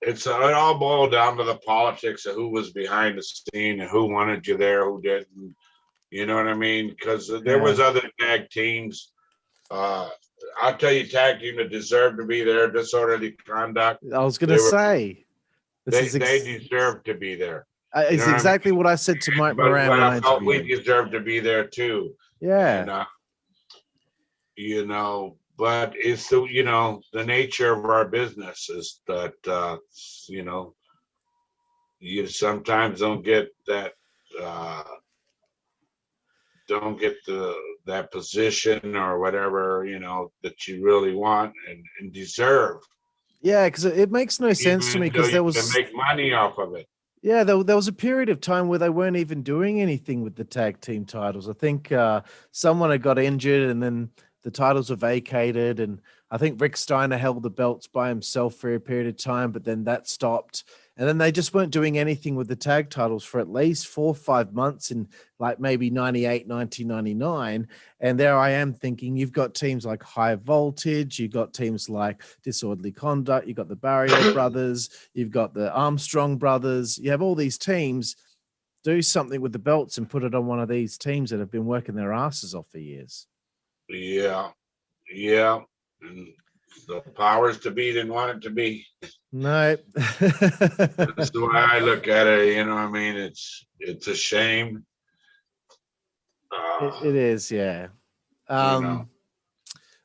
it all boiled down to the politics of who was behind the scene and who wanted you there, who didn't, you know what I mean? Because there was other tag teams. I'll tell you, tag team that deserved to be there, Disorderly Conduct. I was going to say. They deserved to be there. It's exactly what I said to Mike Moran. But I felt we deserved to be there too. Yeah. And, you know, but it's the, you know, the nature of our business is that, you know, you sometimes don't get that, that position or whatever, you know, that you really want and deserve. Yeah, because it makes no sense to me, because there was to make money off of it. Yeah, there was a period of time where they weren't even doing anything with the tag team titles. I think someone had got injured, and then the titles were vacated, and I think Rick Steiner held the belts by himself for a period of time, but then that stopped. And then they just weren't doing anything with the tag titles for at least 4 or 5 months in like maybe 98, 1999. And there I am thinking, you've got teams like High Voltage, you've got teams like Disorderly Conduct, you've got the Barrio Brothers, you've got the Armstrong Brothers, you have all these teams. do something with the belts and put it on one of these teams that have been working their asses off for years. Yeah. And the powers to be didn't want it to be. No. That's the way I look at it. You know what I mean? It's a shame. It is, yeah. know.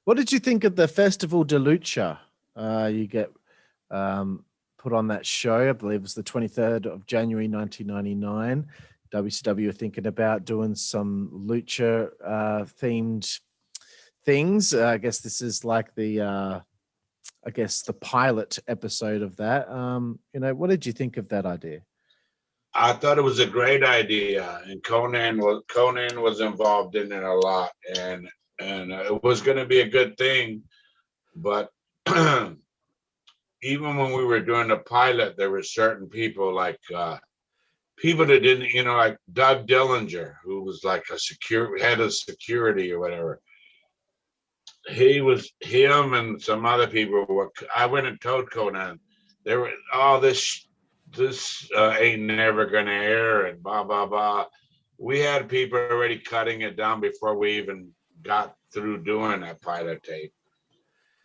What did you think of the Festival de Lucha? You get put on that show, I believe it was the 23rd of January 1999. WCW were thinking about doing some lucha themed things. I guess this is like the pilot episode of that. What did you think of that idea? I thought it was a great idea, and Conan was involved in it a lot, and it was going to be a good thing. But even when we were doing the pilot, there were certain people like people that didn't, like Doug Dillinger, who was like head of security or whatever. Him and some other people I went and told Conan, they were, this ain't never gonna air and blah blah blah. We had people already cutting it down before we even got through doing that pilot tape.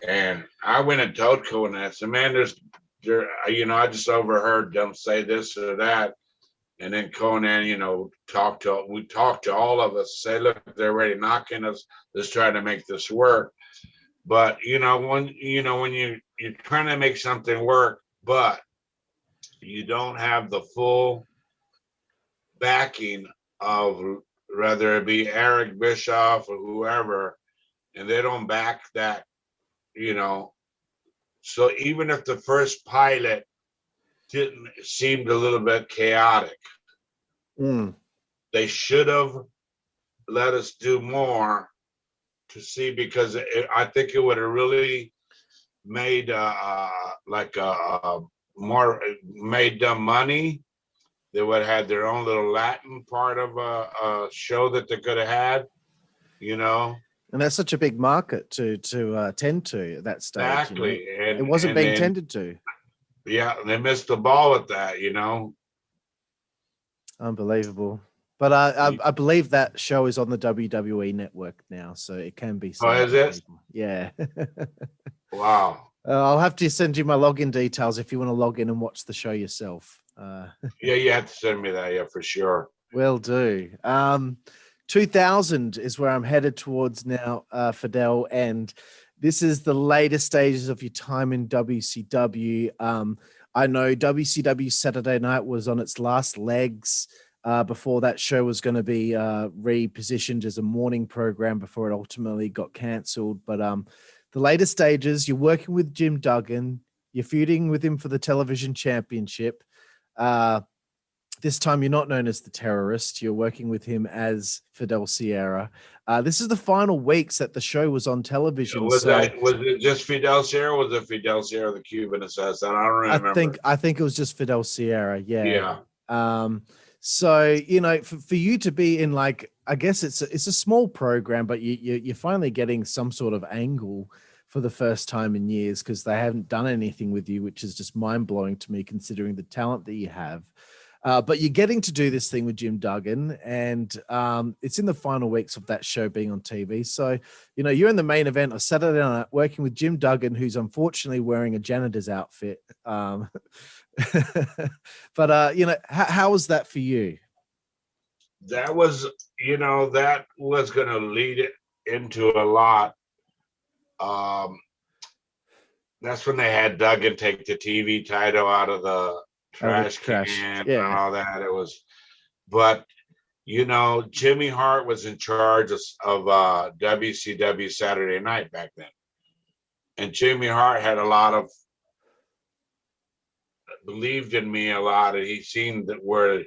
And I went and told Conan, I said, man, I just overheard them say this or that. And then Conan, we talked to all of us, say, look, they're already knocking us. Let's try to make this work. But when you're trying to make something work, but you don't have the full backing of whether it be Eric Bischoff or whoever, and they don't back that, So even if the first pilot seemed a little bit chaotic, they should have let us do more to see, because I think it would have really made made them money. They would have had their own little Latin part of a show that they could have had, And that's such a big market to tend to at that stage. Exactly. And it wasn't being tended to. Yeah, they missed the ball with that, Unbelievable. But I believe that show is on the WWE network now, so it can be. Oh, is it? Yeah. Wow. I'll have to send you my login details if you want to log in and watch the show yourself. Yeah, you have to send me that, yeah, for sure. Will do. 2000 is where I'm headed towards now, Fidel, and this is the later stages of your time in WCW. I know WCW Saturday Night was on its last legs before that show was going to be repositioned as a morning program before it ultimately got cancelled. But the later stages, you're working with Jim Duggan, you're feuding with him for the television championship. This time you're not known as the Terrorist. You're working with him as Fidel Sierra. This is the final weeks that the show was on television. Was it just Fidel Sierra, or was it Fidel Sierra, the Cuban assassin? I don't remember. I think it was just Fidel Sierra. Yeah. Yeah. So, for you to be in, like, I guess it's a small program, but you're finally getting some sort of angle for the first time in years, because they haven't done anything with you, which is just mind blowing to me considering the talent that you have. But you're getting to do this thing with Jim Duggan, and it's in the final weeks of that show being on TV. So, you're in the main event of Saturday Night working with Jim Duggan, who's unfortunately wearing a janitor's outfit. But, how was that for you? That was, that was going to lead it into a lot. That's when they had Duggan take the TV title out of the trash can and all that. It was, but Jimmy Hart was in charge of WCW Saturday Night back then, and Jimmy Hart had a lot of believed in me a lot, and he seen that where.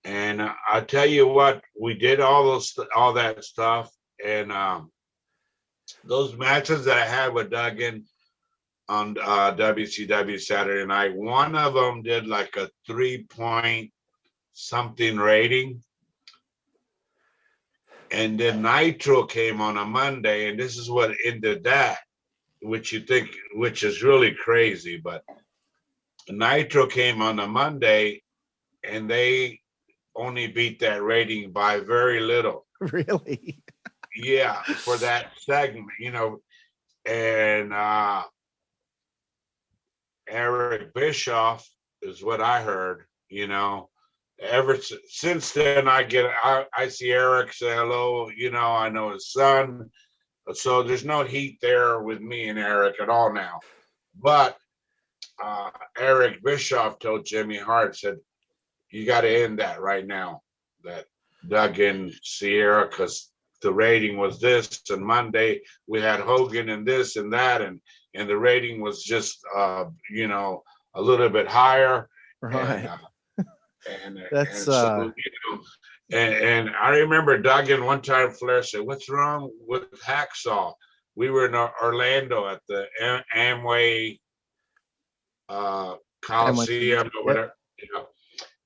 And I tell you what, we did all that stuff, and those matches that I had with Duggan on WCW Saturday Night, one of them did like a 3-point something rating. And then Nitro came on a Monday, and this is what ended that, which is really crazy. But Nitro came on a Monday, and they only beat that rating by very little. Really? Yeah, for that segment, and Eric Bischoff is what I heard, since then I see Eric say hello, I know his son. So there's no heat there with me and Eric at all now. But Eric Bischoff told Jimmy Hart, said, you got to end that right now, that Doug and Sierra, because the rating was this, and Monday we had Hogan and this and that, and the rating was just, a little bit higher. Right. And That's so, and I remember Doug in one time Flair said, what's wrong with Hacksaw? We were in Orlando at the Amway Coliseum or whatever,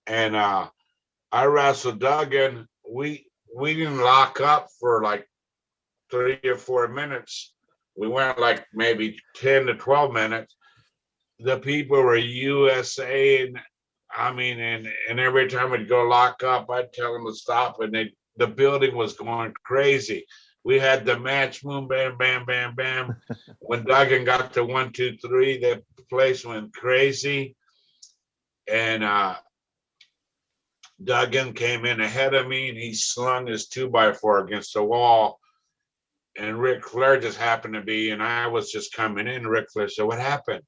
and I wrestled Duggan. We didn't lock up for like 3 or 4 minutes. We went like maybe 10 to 12 minutes. The people were USA, and I mean, and every time we'd go lock up, I'd tell them to stop, and the building was going crazy. We had the match, boom, bam, bam, bam, bam. When Duggan got to 1, 2, 3, the place went crazy. And Duggan came in ahead of me, and he slung his 2x4 against the wall. And Ric Flair just happened to be, and I was just coming in. Ric Flair said, what happened?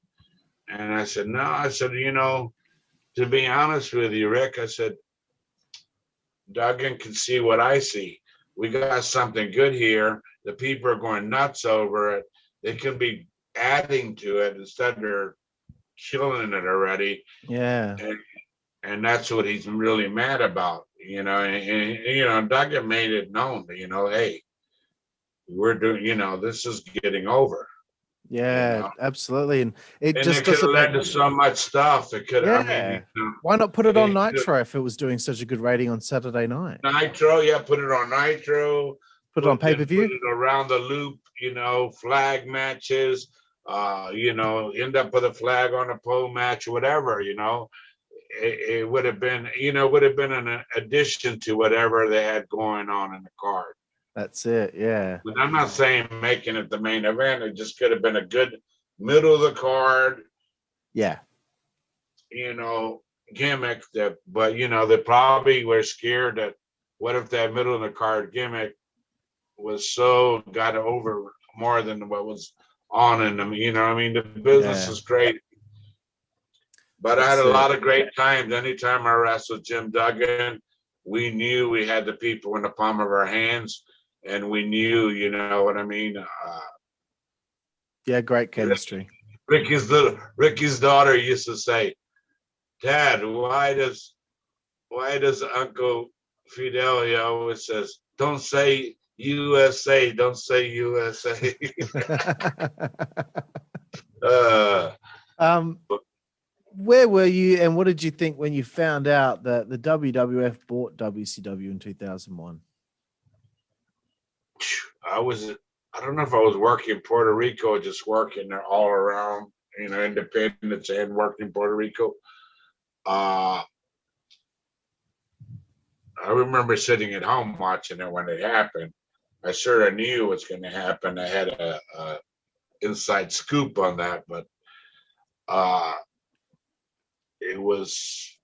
And I said, no. I said, to be honest with you, Rick, I said, Duggan can see what I see. We got something good here. The people are going nuts over it. They can be adding to it instead of killing it already. Yeah. And that's what he's really mad about, and Duggan made it known, hey, we're doing, this is getting over. Yeah, absolutely. And it And just it could have doesn't led to so much stuff. It could have, Yeah. Why not put it on Nitro if it was doing such a good rating on Saturday night? Nitro, yeah, put it on Nitro. Put it on pay-per-view? Put it around the loop, flag matches, end up with a flag on a pole match, whatever, it would have been, an addition to whatever they had going on in the card. That's it, yeah. But I'm not saying making it the main event. It just could have been a good middle of the card, Yeah. Gimmick but they probably were scared that what if that middle of the card gimmick was so got over more than what was on in them, the business is great. But I had a lot of great times. Anytime I wrestled Jim Duggan, we knew we had the people in the palm of our hands. And we knew, you know what I mean? Yeah, great chemistry. Ricky's daughter used to say, Dad, why does Uncle Fidelio always says, don't say USA, don't say USA. Where were you and what did you think when you found out that the WWF bought WCW in 2001? I don't know if I was working in Puerto Rico or just working there all around, Independence and working in Puerto Rico. I remember sitting at home watching it when it happened. I sort of knew what's going to happen. I had a inside scoop on that, but it was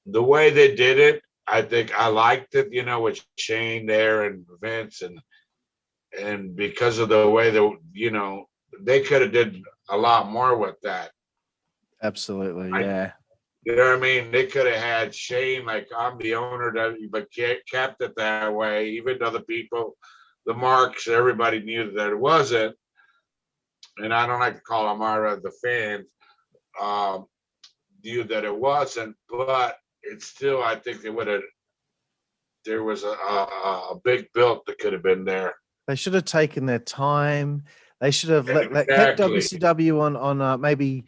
the way they did it. I think I liked it, with Shane there and Vince and because of the way they could have did a lot more with that. Absolutely, yeah. You know what I mean? They could have had Shane like I'm the owner, but kept it that way, even though the people, the marks, everybody knew that it wasn't. And I don't like to call them the fans, knew that it wasn't, but it's still, I think there was a big build that could have been there. They should have taken their time. They should have kept Exactly. WCW on maybe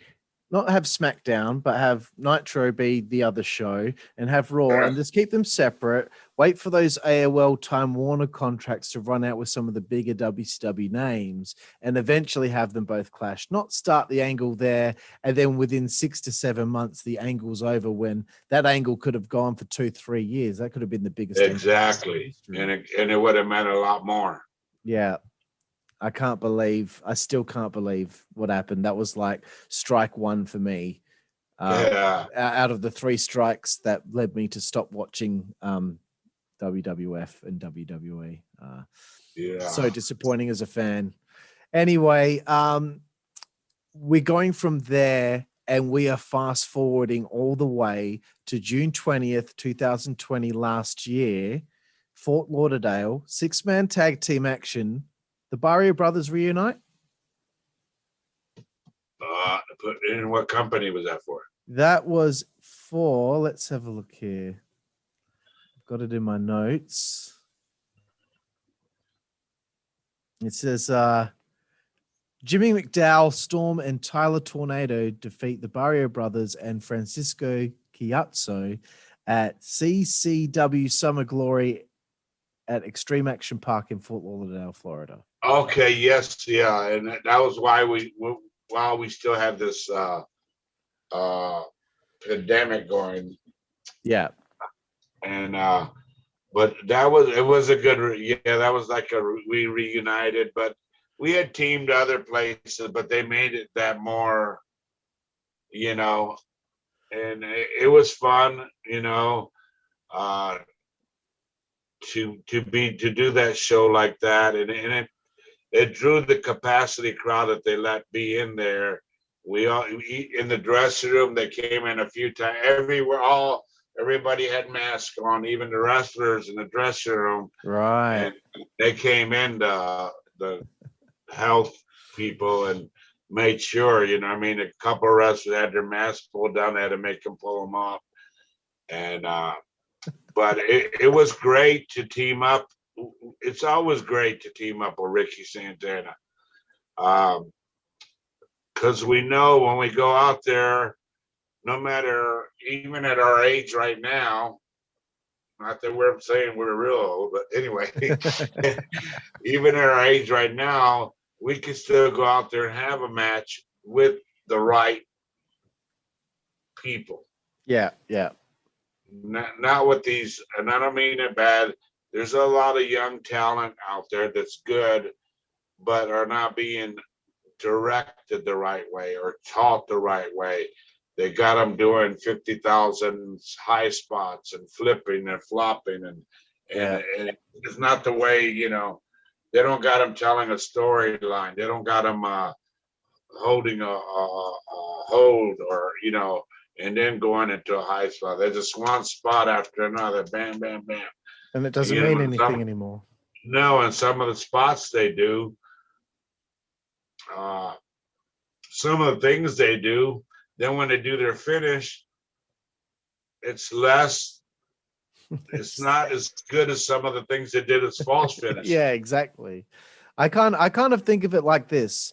not have SmackDown, but have Nitro be the other show and have Raw and just keep them separate. Wait for those AOL Time Warner contracts to run out with some of the bigger WCW names and eventually have them both clash. Not start the angle there and then within 6 to 7 months, the angle's over when that angle could have gone for 2-3 years. That could have been the biggest. Exactly. And it would have meant a lot more. Yeah. I still can't believe what happened. That was like strike one for me. Out of the 3 strikes that led me to stop watching WWF and WWE. So disappointing as a fan. Anyway, we're going from there and we are fast forwarding all the way to June 20th, 2020 last year, Fort Lauderdale, 6-man tag team action. The Barrio Brothers reunite? And what company was that for? That was for, let's have a look here. I've got it in my notes. It says, Jimmy McDowell, Storm, and Tyler Tornado defeat the Barrio Brothers and Francisco Chiazzo at CCW Summer Glory at Extreme Action Park in Fort Lauderdale, Florida. Okay, yes, yeah, and that was why we still have this pandemic going. Yeah, and but it was a good that was like we reunited, but we had teamed other places, but they made it that more, and it was fun, to do that show like that, and it drew the capacity crowd that they let be in there. We all in the dressing room. They came in a few times. Everybody had masks on, even the wrestlers in the dressing room. Right. And they came in the health people and made sure. A couple of wrestlers had their masks pulled down. They had to make them pull them off. And but it was great to team up. It's always great to team up with Ricky Santana, because we know when we go out there, no matter, even at our age right now, not that we're saying we're real old, but anyway, even at our age right now, we can still go out there and have a match with the right people. Yeah. Not with these, and I don't mean it bad. There's a lot of young talent out there that's good, but are not being directed the right way or taught the right way. They got them doing 50,000 high spots and flipping and flopping, and it's not the way, they don't got them telling a storyline. They don't got them holding a hold or, and then going into a high spot. They're just one spot after another, bam, bam, bam. And it doesn't mean anything anymore. No, and some of the spots they do, some of the things they do, then when they do their finish, it's not as good as some of the things they did as false finish. Yeah, exactly. I kind of think of it like this.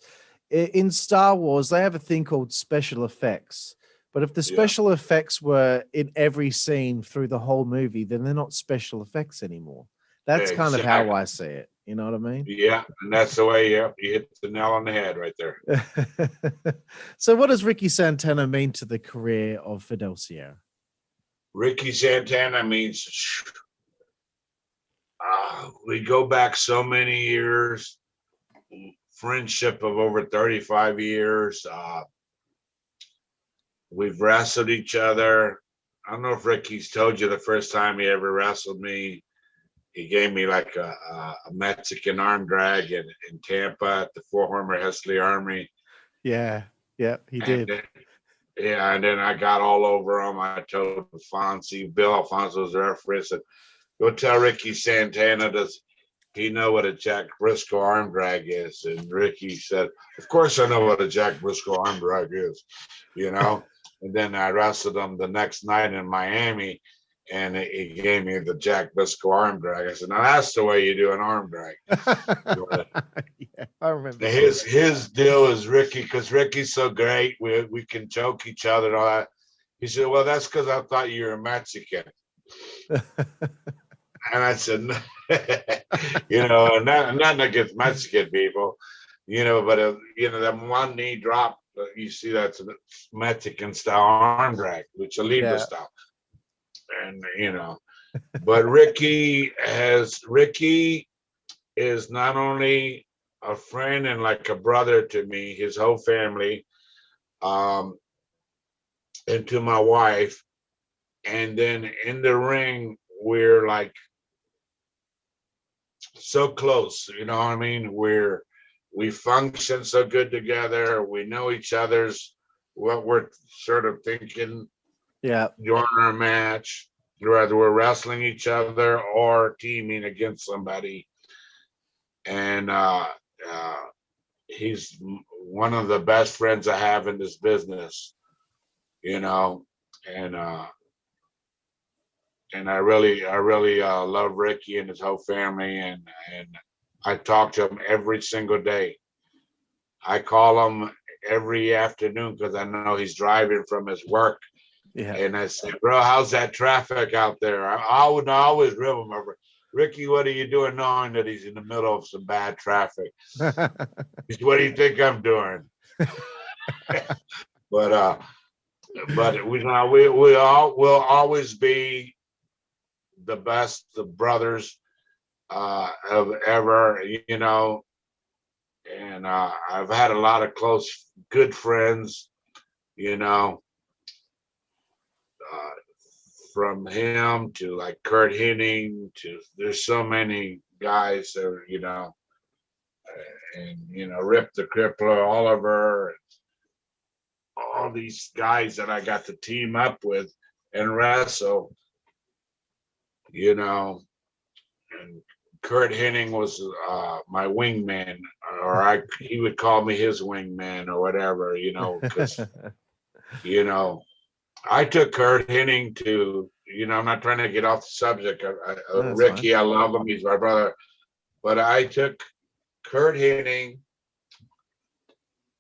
In Star Wars, they have a thing called special effects. But if the special effects were in every scene through the whole movie, then they're not special effects anymore. That's kind of how I see it. You know what I mean? Yeah, and that's the way you hit the nail on the head right there. So what does Ricky Santana mean to the career of Fidel Sierra? Ricky Santana means we go back so many years, friendship of over 35 years. We've wrestled each other. I don't know if Ricky's told you the first time he ever wrestled me, he gave me like a Mexican arm drag in Tampa at the Fort Horner Hesley Armory. Yeah, he did. And then I got all over him. I told Bill Alfonso was the referee. I said, go tell Ricky Santana, does he know what a Jack Briscoe arm drag is? And Ricky said, of course I know what a Jack Briscoe arm drag is, And then I wrestled him the next night in Miami, and he gave me the Jack Briscoe arm drag. I said, "Now that's the way you do an arm drag." Yeah, I remember. His deal is Ricky, because Ricky's so great. We can joke each other and all that. He said, "Well, that's because I thought you were Mexican." And I said, and nothing against Mexican people, but that one knee drop, you see that's a Mexican style arm drag, lucha libre style. And, but Ricky is not only a friend and like a brother to me, his whole family, and to my wife. And then in the ring, we're like so close, you know what I mean? We function so good together. We know each other's what we're sort of thinking during our match, whether we're wrestling each other or teaming against somebody. And he's one of the best friends I have in this business, and I really love Ricky and his whole family, and I talk to him every single day. I call him every afternoon because I know he's driving from his work. Yeah. And I said, "Bro, how's that traffic out there?" I would always rib him over. "Ricky, what are you doing knowing that he's in the middle of some bad traffic?" He said, "What do you think I'm doing?" But we'll always be the best of brothers of ever, and I've had a lot of close, good friends, from him to like Kurt Hennig to there's so many guys that, and Rip the Crippler, Oliver, and all these guys that I got to team up with and wrestle, and Kurt Hennig was my wingman, or he would call me his wingman or whatever, because I took Kurt Hennig to, I'm not trying to get off the subject. Ricky, fine. I love him. He's my brother. But I took Kurt Hennig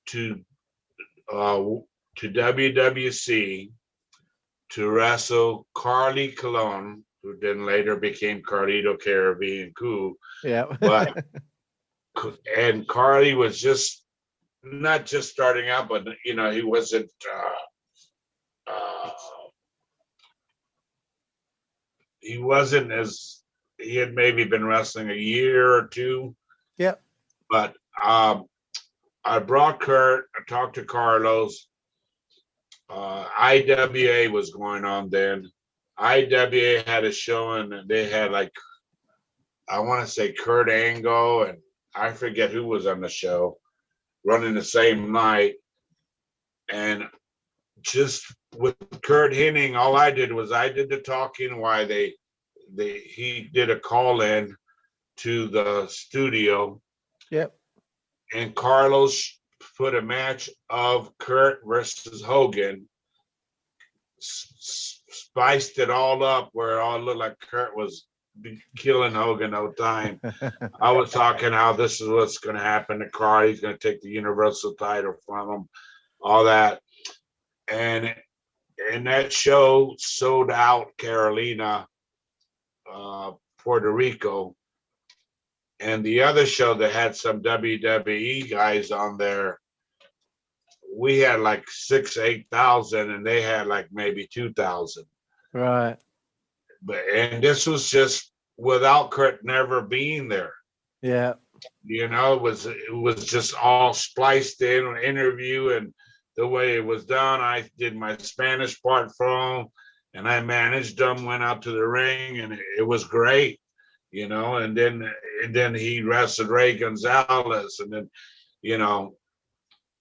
to WWC to wrestle Carly Colon, who then later became Carlito Caribbean Cool. Yeah. And Carly was not just starting out, but he wasn't. He wasn't he had maybe been wrestling a year or two. Yeah. But I brought Kurt, I talked to Carlos. IWA was going on then. IWA had a show and they had I want to say Kurt Angle and I forget who was on the show running the same night. And just with Kurt Hennig, all I did was I did the talking while he did a call in to the studio. Yep. And Carlos put a match of Kurt versus Hogan, spiced it all up where it all looked like Kurt was killing Hogan all the time. I was talking how this is what's going to happen to Carl. He's going to take the Universal title from him, all that. And that show sold out Carolina, Puerto Rico. And the other show that had some WWE guys on there, we had 8,000 and they had maybe 2,000. Right. And this was just without Kurt never being there. Yeah. It was just all spliced in an interview, and the way it was done, I did my Spanish part for him and I managed them, went out to the ring, and it was great, and then he wrestled Ray Gonzalez, and then,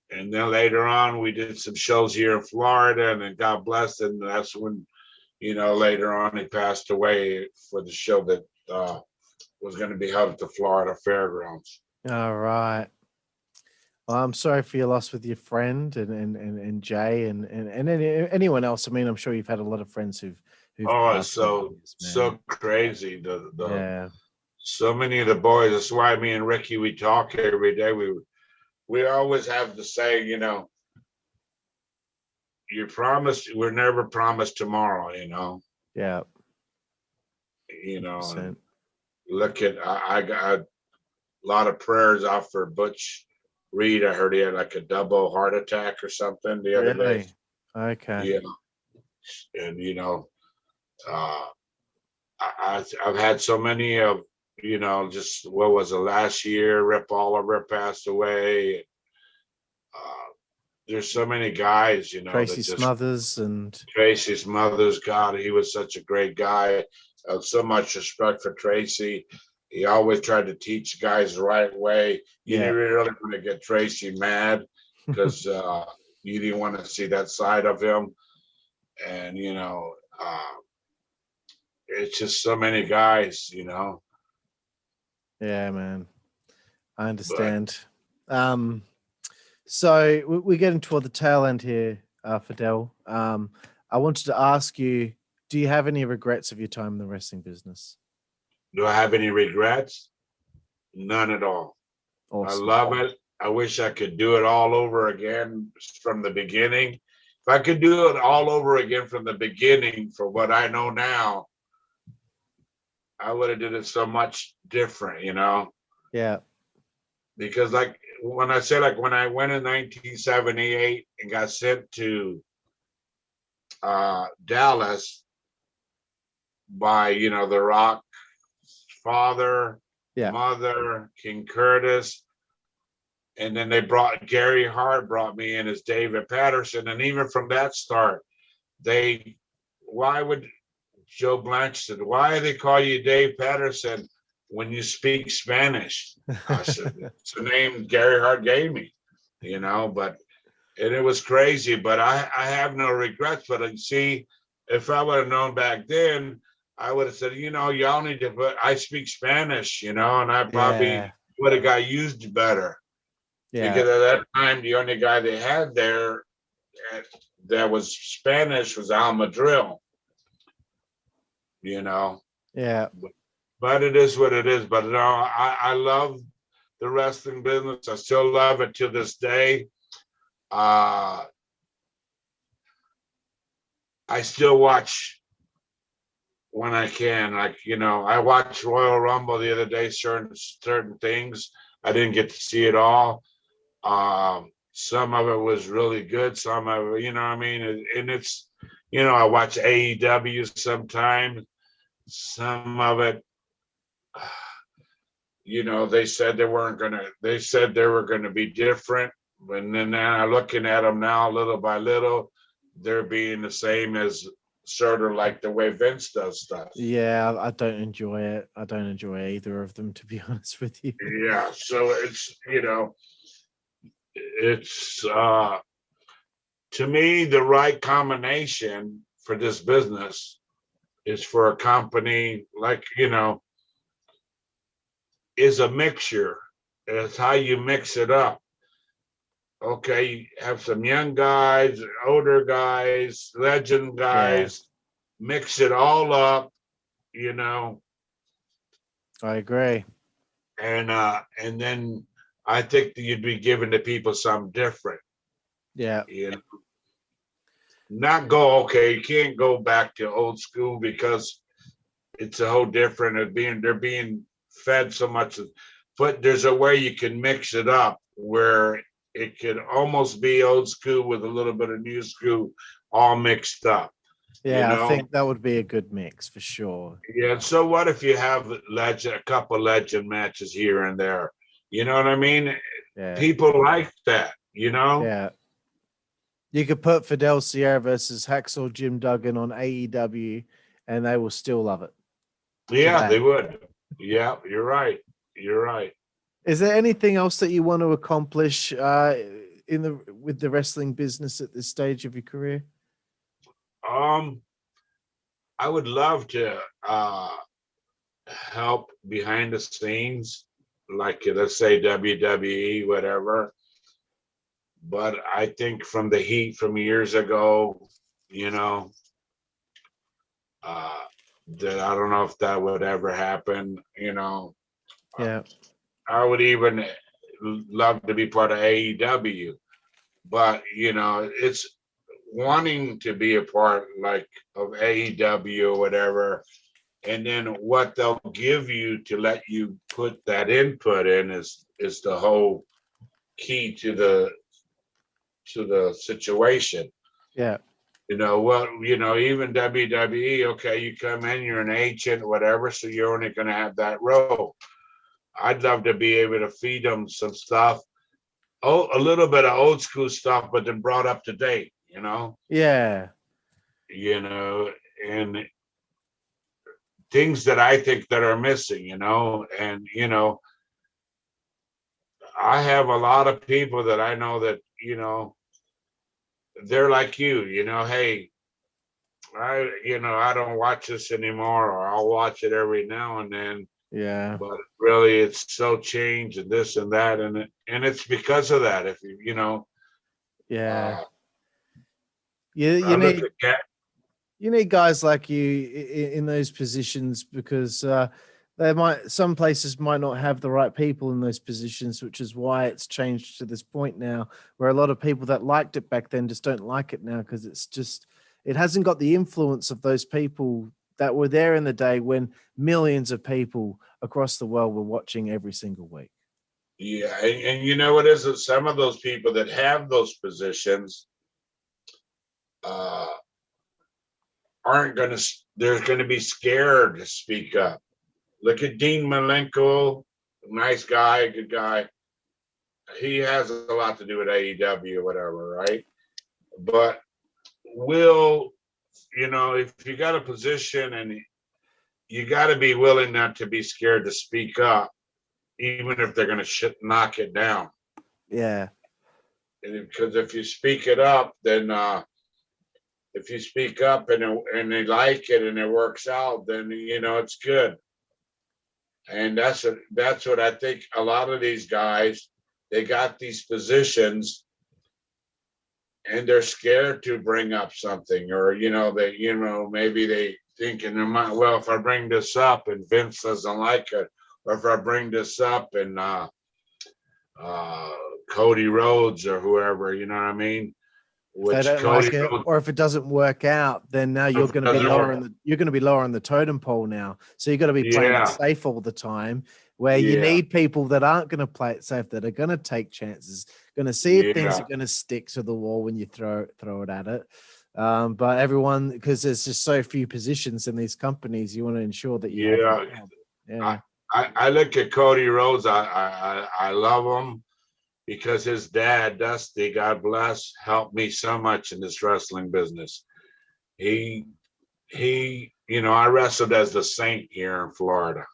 and then later on we did some shows here in Florida, and then God bless, and that's when, later on he passed away for the show that was going to be held at the Florida Fairgrounds. All right. Well, I'm sorry for your loss with your friend and Jay and anyone else. I mean, I'm sure you've had a lot of friends who've who've Oh, it's passed over so the years, man. so crazy. The Yeah, so many of the boys. That's why me and Ricky we talk every day. We always have to say, you promised. We're never promised tomorrow. yeah, And 100%. look at I got a lot of prayers out for Butch Reed. I heard he had like a double heart attack or something the other day. Really? Okay. Yeah, and uh, I've had so many of just what was it last year? Rip Oliver passed away. There's so many guys, Tracy that just Smothers and Tracy's mother's God. He was such a great guy. So much respect for Tracy. He always tried to teach guys the right way. You Yeah. didn't really want to get Tracy mad because you didn't want to see that side of him. And it's just so many guys, yeah, man. I understand. So we're getting toward the tail end here, Fidel. I wanted to ask you, do you have any regrets of your time in the wrestling business? Do I have any regrets? None at all. Awesome. I love it. I wish I could do it all over again from the beginning. If I could do it all over again from the beginning for what I know now, I would have did it so much different, Yeah. because like when I went in 1978 and got sent to Dallas by, The Rock father, Yeah. mother, King Curtis. And then Gary Hart brought me in as David Patterson. And even from that start, why would Joe Blanch said, why do they call you Dave Patterson when you speak Spanish? I said, it's the name Gary Hart gave me, and it was crazy, but I have no regrets. But see, if I would have known back then, I would have said, y'all need to I speak Spanish, and I probably would have got used better. Yeah. Because at that time, the only guy they had there that was Spanish was Al Madril, Yeah. But it is what it is. But no, I love the wrestling business. I still love it to this day. I still watch when I can. Like, I watched Royal Rumble the other day, certain things. I didn't get to see it all. Some of it was really good. Some of it, and it's, I watch AEW sometimes. Some of it, they said they were gonna be different. And then I'm looking at them now little by little, they're being the same as sort of like the way Vince does stuff. Yeah, I don't enjoy it. I don't enjoy either of them, to be honest with you. Yeah, so it's, it's to me, the right combination for this business is for a company like, is a mixture. It's how you mix it up. Okay, you have some young guys, older guys, legend guys, mix it all up, I agree. And then I think that you'd be giving the people something different. Yeah. Not go, okay, you can't go back to old school because it's a whole different. They're being fed so much, but there's a way you can mix it up where it could almost be old school with a little bit of new school all mixed up. Yeah, I think that would be a good mix for sure. Yeah, so what if you have a couple legend matches here and there? You know what I mean? Yeah. People like that, Yeah. You could put Fidel Sierra versus Hacksaw Jim Duggan on AEW and they will still love it. Yeah, they would. Yeah, you're right. You're right. Is there anything else that you want to accomplish with the wrestling business at this stage of your career? I would love to help behind the scenes, like let's say WWE, whatever. But I think from the heat from years ago, uh, that I don't know if that would ever happen. Yeah. I would even love to be part of AEW, but it's wanting to be a part like of AEW or whatever, and then what they'll give you to let you put that input in is the whole key to the situation. Yeah. Even WWE, okay, you come in, you're an agent, whatever, so you're only going to have that role. I'd love to be able to feed them some stuff, a little bit of old school stuff, but then brought up to date, Yeah. and things that I think that are missing, and, I have a lot of people that I know that, they're like you, hey, I don't watch this anymore, or I'll watch it every now and then, Yeah. but really it's so changed and this and that. And it's because of that. If Yeah. uh, You I look need at Cat- you need guys like you in those positions, because some places might not have the right people in those positions, which is why it's changed to this point now, where a lot of people that liked it back then just don't like it now, because it hasn't got the influence of those people that were there in the day when millions of people across the world were watching every single week. Yeah, and you know what is it? Some of those people that have those positions they're going to be scared to speak up. Look at Dean Malenko, nice guy, good guy. He has a lot to do with AEW or whatever, right? But if you got a position, and you got to be willing not to be scared to speak up, even if they're going to knock it down. Yeah. Because if you speak it up, then if you speak up and they like it and it works out, then it's good. And that's what I think. A lot of these guys, they got these positions and they're scared to bring up something, or maybe they think in their mind, well, if I bring this up and Vince doesn't like it, or if I bring this up and Cody Rhodes or whoever, you know what I mean? If they don't like it, or if it doesn't work out, then now you're going to be lowering the totem pole now. So you've got to be playing it safe all the time, where you need people that aren't going to play it safe, that are going to take chances, going to see if things are going to stick to the wall when you throw it at it. But everyone, because there's just so few positions in these companies, you want to ensure that you have a job. Yeah. I look at Cody Rhodes. I love him, because his dad, Dusty, God bless, helped me so much in this wrestling business. I wrestled as the Saint here in Florida.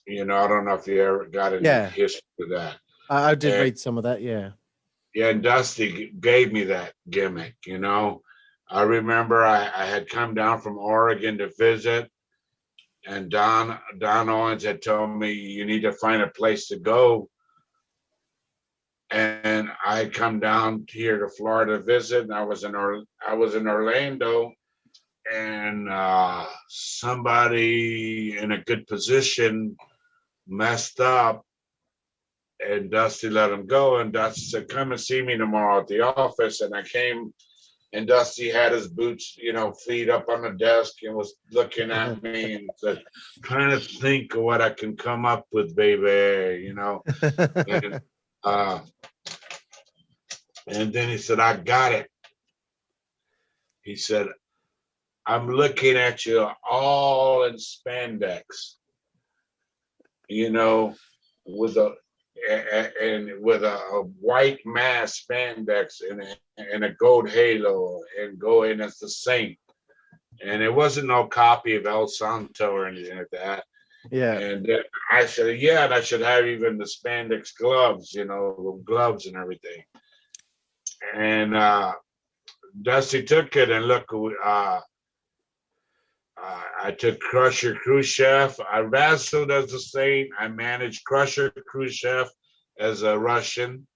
I don't know if you ever got any history of that. I did read some of that, yeah. Yeah, and Dusty gave me that gimmick, I remember I had come down from Oregon to visit, and Don Owens had told me, you need to find a place to go. And I come down here to Florida to visit, and I was in Orlando, and somebody in a good position messed up, and Dusty let him go. And Dusty said, come and see me tomorrow at the office. And I came, and Dusty had his boots, feet up on the desk, and was looking at me and said, trying to think of what I can come up with, baby, And then he said, I got it. He said, I'm looking at you all in spandex, with a white mask, spandex, and a gold halo, and go in as the Saint. And it wasn't no copy of El Santo or anything like that. Yeah. And I said, yeah, and I should have even the spandex gloves, gloves and everything. And Dusty took it, and look, I took Crusher Khrushchev. I wrestled as a Saint. I managed Crusher Khrushchev as a Russian,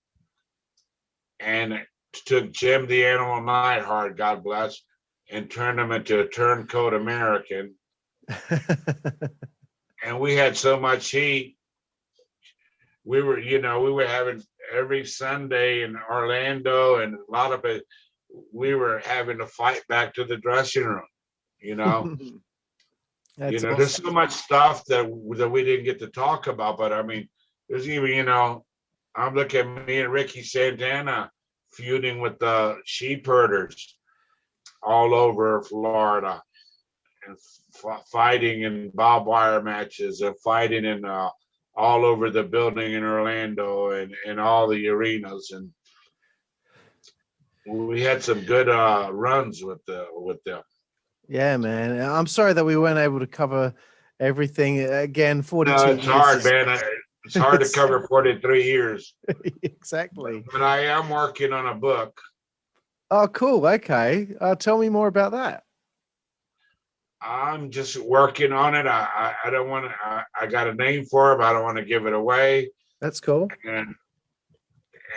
and took Jim the Animal Neidhart, God bless, and turned him into a turncoat American. And we had so much heat. We were having every Sunday in Orlando, and a lot of it, we were having to fight back to the dressing room. That's There's so much stuff that we didn't get to talk about. But I mean, there's even, I'm looking at me and Ricky Santana feuding with the sheep herders all over Florida, and fighting in barbed wire matches, and fighting in all over the building in Orlando and all the arenas. And we had some good runs with them. Yeah, man. I'm sorry that we weren't able to cover everything. Again, 42 No, years. it's hard, man. It's hard to cover 43 years. Exactly. But I am working on a book. Oh, cool. Okay. Tell me more about that. I'm just working on it. I don't want to. I got a name for it, but I don't want to give it away. That's cool.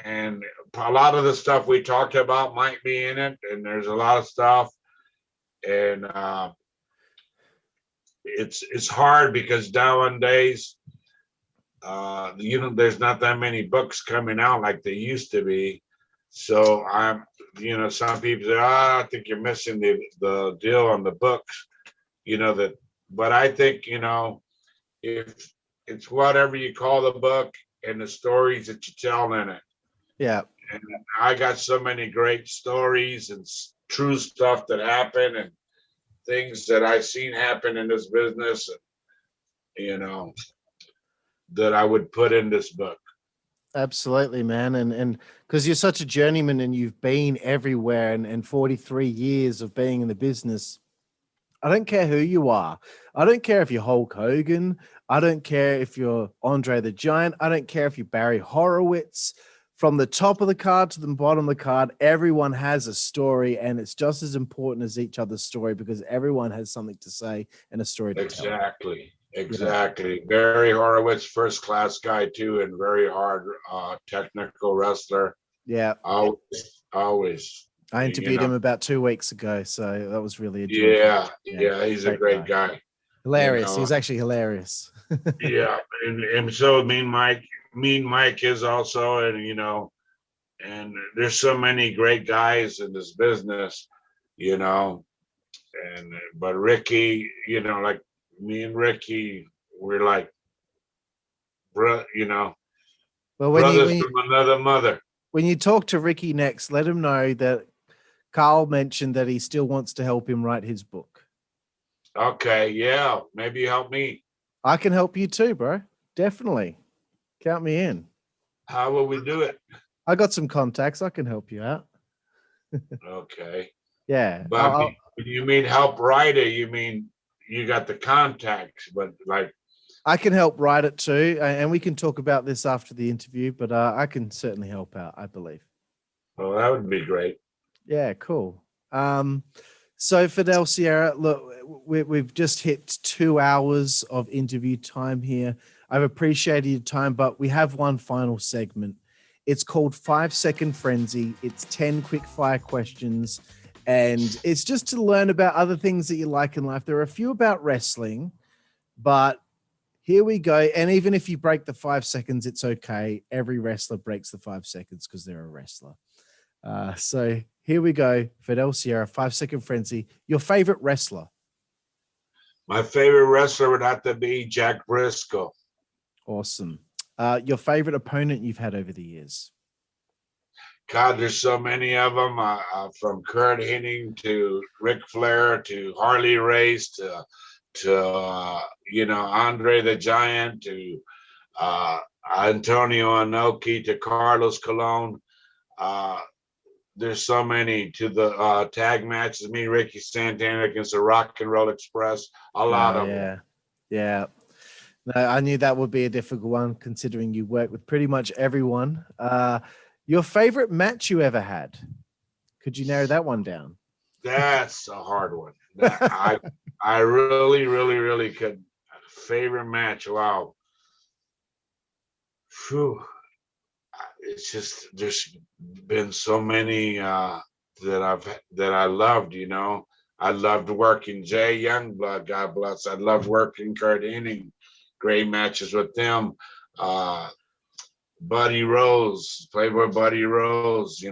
And a lot of the stuff we talked about might be in it, and there's a lot of stuff, and it's hard because nowadays, there's not that many books coming out like they used to be. So some people say, I think you're missing the deal on the books. But I think, if it's whatever you call the book and the stories that you tell in it. Yeah. And I got so many great stories and true stuff that happened, and things that I've seen happen in this business, that I would put in this book. Absolutely, man. And because you're such a journeyman and you've been everywhere, and 43 years of being in the business, I don't care who you are. I don't care if you're Hulk Hogan. I don't care if you're Andre the Giant. I don't care if you're Barry Horowitz. From the top of the card to the bottom of the card, everyone has a story, and it's just as important as each other's story because everyone has something to say and a story to tell. Exactly. Yeah. Barry Horowitz, first class guy too, and very hard technical wrestler. Yeah. Always. I interviewed him about 2 weeks ago, so that was really a joy. Yeah, he's a great guy. Hilarious. He was actually hilarious. Yeah, and so Mean Mike is also, and there's so many great guys in this business, but Ricky, like me and Ricky, we're like, well, brothers from another mother. When you talk to Ricky next, let him know that Carl mentioned that he still wants to help him write his book. Okay, yeah, maybe help me. I can help you too, bro. Definitely. Count me in. How will we do it? I got some contacts. I can help you out. Okay. Yeah. But when you mean help write it, you mean you got the contacts, but like. I can help write it too. And we can talk about this after the interview, but I can certainly help out, I believe. Oh, that would be great. Yeah, cool. So Fidel Sierra, look, we've just hit 2 hours of interview time here. I've appreciated your time, but we have one final segment. It's called 5 Second Frenzy. It's 10 quick fire questions, and it's just to learn about other things that you like in life. There are a few about wrestling, but here we go. And even if you break the 5 seconds, it's okay. Every wrestler breaks the 5 seconds because they're a wrestler. So here we go. Fidel Sierra, 5 Second Frenzy. Your favorite wrestler? My favorite wrestler would have to be Jack Briscoe. Awesome. Your favorite opponent you've had over the years? God, there's so many of them. From Kurt Hennig to Ric Flair to Harley Race to Andre the Giant to Antonio Inoki to Carlos Colon. There's so many, to the tag matches, me, Ricky Santana against the Rock and Roll Express. A lot of them. Yeah. No, I knew that would be a difficult one considering you work with pretty much everyone. Your favorite match you ever had? Could you narrow that one down? That's a hard one. I really, really, really could. Favorite match. Wow. Phew. It's just, there's been so many that I loved, I loved working Jay Youngblood, God bless. I loved working Kurt Hennig, great matches with them. Buddy Rose, Playboy Buddy Rose,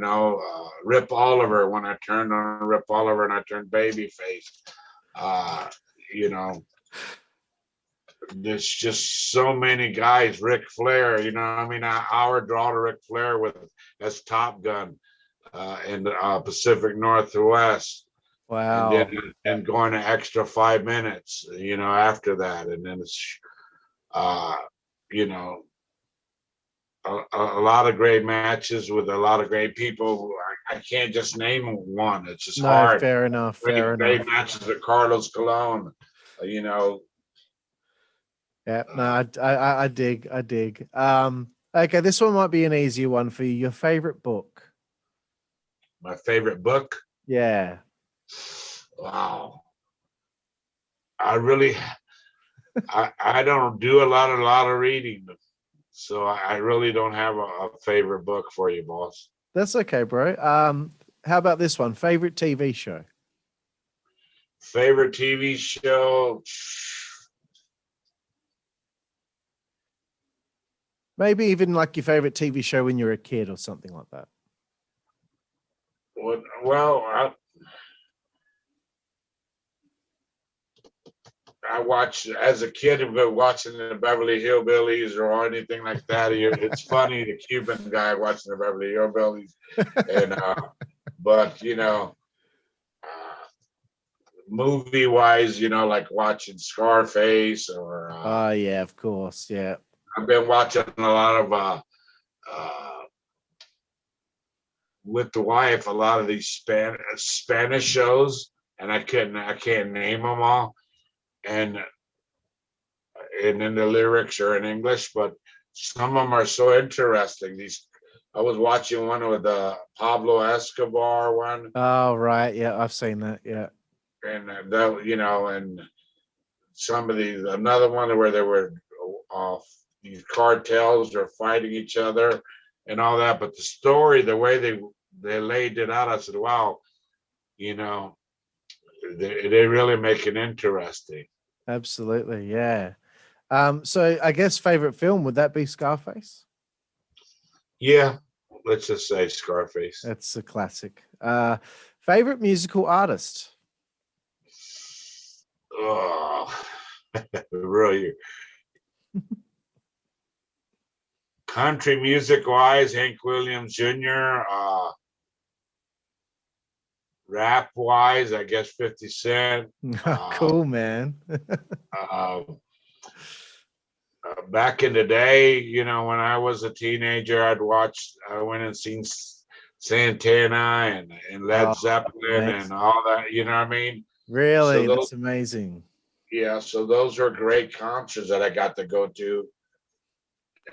Rip Oliver when I turned on Rip Oliver and I turned babyface. You know, there's just so many guys. Ric Flair, I draw to Ric Flair as Top Gun in the Pacific Northwest. Wow. And going to extra 5 minutes, after that. And then it's, a lot of great matches with a lot of great people. I can't just name one. It's just hard. Fair enough. Great matches with Carlos Colon, Yeah, no, I dig. Okay, this one might be an easier one for you. Your favorite book? My favorite book? Yeah. Wow. I don't do a lot of reading, so I really don't have a favorite book for you, boss. That's okay, bro. How about this one? Favorite TV show? Favorite TV show? Maybe even like your favorite TV show when you were a kid or something like that. Well, I watched as a kid, watching the Beverly Hillbillies or anything like that. It's funny, the Cuban guy watching the Beverly Hillbillies, and but movie wise, like watching Scarface or. Oh yeah, of course, yeah. I've been watching a lot of with the wife, a lot of these Spanish shows, and I can't name them all. And then the lyrics are in English, but some of them are so interesting. I was watching one with the Pablo Escobar one. Oh right, yeah, I've seen that. Yeah, and and some of these, another one where there were these cartels are fighting each other and all that. But the story, the way they laid it out, I said, wow, they really make it interesting. Absolutely, yeah. So I guess favorite film, would that be Scarface? Yeah, let's just say Scarface. That's a classic. Favorite musical artist? Oh, really? Country music wise, Hank Williams Jr. Rap wise, I guess 50 Cent. Cool, man. Back in the day, when I was a teenager, I went and seen Santana and Led Zeppelin and all that, you know what I mean? Really? So that's amazing. Yeah, so those are great concerts that I got to go to.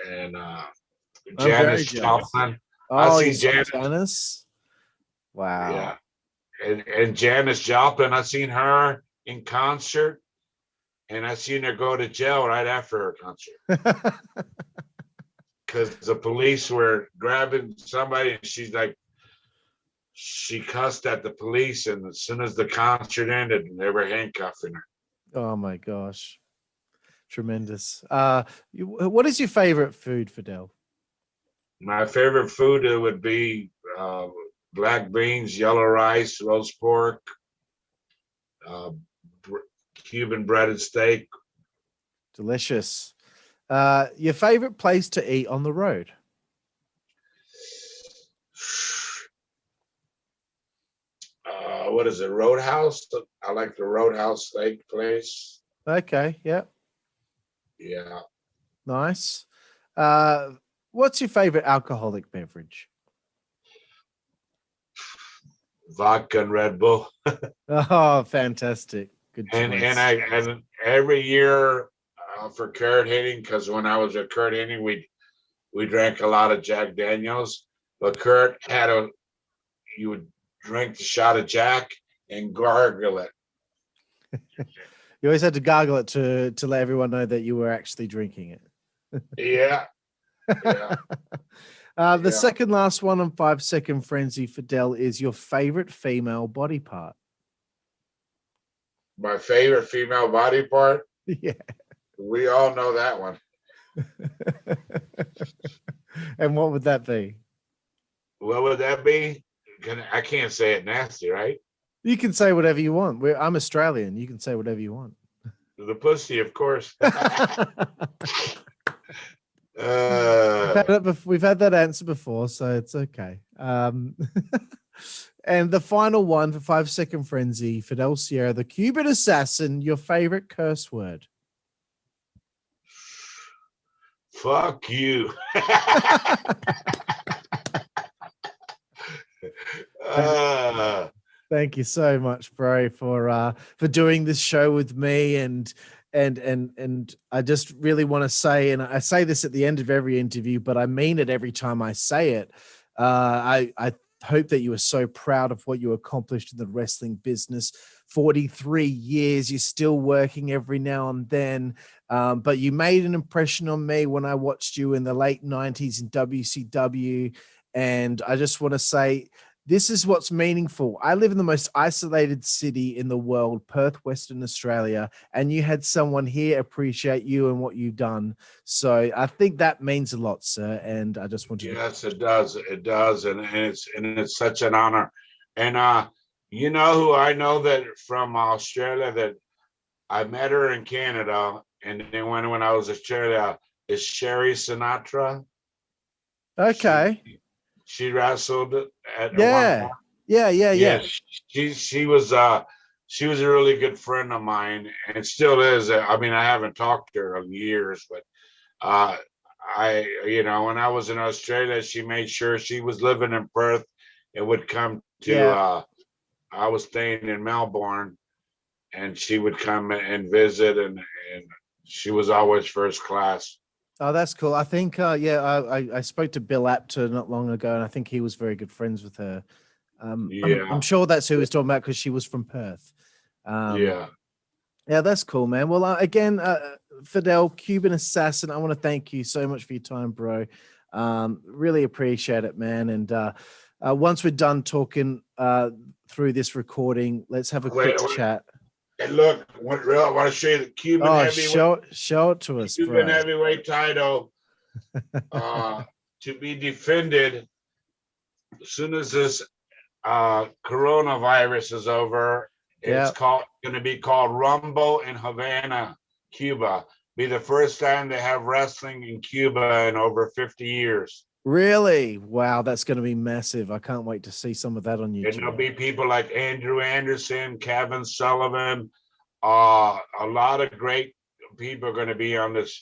And Janis Joplin. Oh, I see Janis. Wow. Yeah. And Janis Joplin, I seen her in concert, and I seen her go to jail right after her concert. Because the police were grabbing somebody, and she cussed at the police, and as soon as the concert ended, they were handcuffing her. Oh my gosh. Tremendous. What is your favorite food, Fidel? My favorite food would be black beans, yellow rice, roast pork, Cuban breaded steak. Delicious. Your favorite place to eat on the road? What is it? Roadhouse? I like the Roadhouse steak place. Okay, yeah. Yeah. Nice. What's your favorite alcoholic beverage? Vodka and Red Bull. Oh, fantastic. Good choice. And every year for Kurt Hennig, because when I was with Kurt Hennig, we drank a lot of Jack Daniels. But Kurt you would drink the shot of Jack and gargle it. You always had to gargle it to let everyone know that you were actually drinking it. Yeah. Yeah. The second last one on 5 Second Frenzy, Fidel, is your favorite female body part. My favorite female body part. Yeah. We all know that one. And what would that be? What would that be? I can't say it nasty, right? You can say whatever you want. I'm Australian. You can say whatever you want. The pussy, of course. We've had that answer before, so it's okay. And the final one for 5 Second Frenzy, Fidel Sierra, the Cuban Assassin, your favorite curse word. Fuck you. Thank you so much, bro, for doing this show with me, and I just really want to say, and I say this at the end of every interview, but I mean it every time I say it. I hope that you are so proud of what you accomplished in the wrestling business. 43 years, you're still working every now and then, but you made an impression on me when I watched you in the late 90s in WCW, and I just want to say, this is what's meaningful. I live in the most isolated city in the world, Perth, Western Australia, and you had someone here appreciate you and what you've done. So I think that means a lot, sir. And I just want you Yes, it does. It does. And it's such an honor. And you know who I know that from Australia that I met her in Canada, and then when I was in Australia, is Sherry Sinatra. Okay. She wrestled at Yeah. one point. Yeah. She was a really good friend of mine, and still is. I mean, I haven't talked to her in years, but when I was in Australia, she made sure she was living in Perth and would come to I was staying in Melbourne, and she would come and visit, and she was always first class. Oh, that's cool. I think, I spoke to Bill Apter not long ago, and I think he was very good friends with her. I'm sure that's who he's talking about because she was from Perth. Yeah, that's cool, man. Well, again, Fidel, Cuban Assassin, I want to thank you so much for your time, bro. Really appreciate it, man. And once we're done talking through this recording, let's have a quick chat. And look, I want to show you the Cuban heavyweight. Show it to us, Cuban bro. heavyweight title to be defended as soon as this coronavirus is over. It's going to be called Rumble in Havana, Cuba. Be the first time they have wrestling in Cuba in over 50 years. Really? Wow, that's going to be massive. I can't wait to see some of that on YouTube. And there'll be people like Andrew Anderson, Kevin Sullivan. A lot of great people are going to be on this.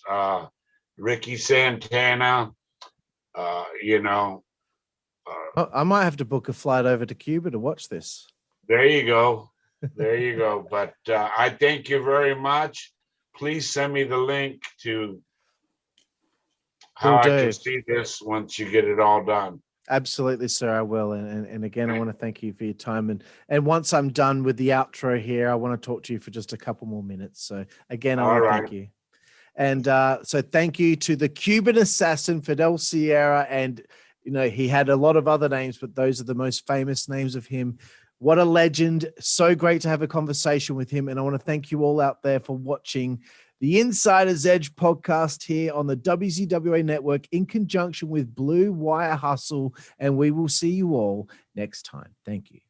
Ricky Santana, I might have to book a flight over to Cuba to watch this. There you go. There you go. But I thank you very much. Please send me the link to how I can see this once you get it all done. Absolutely, sir. I will. And again, I want to thank you for your time. And once I'm done with the outro here, I want to talk to you for just a couple more minutes. So again, I want to thank you. And so thank you to the Cuban Assassin, Fidel Sierra. And, he had a lot of other names, but those are the most famous names of him. What a legend. So great to have a conversation with him. And I want to thank you all out there for watching the Insider's Edge podcast here on the WZWA Network in conjunction with Blue Wire Hustle. And we will see you all next time. Thank you.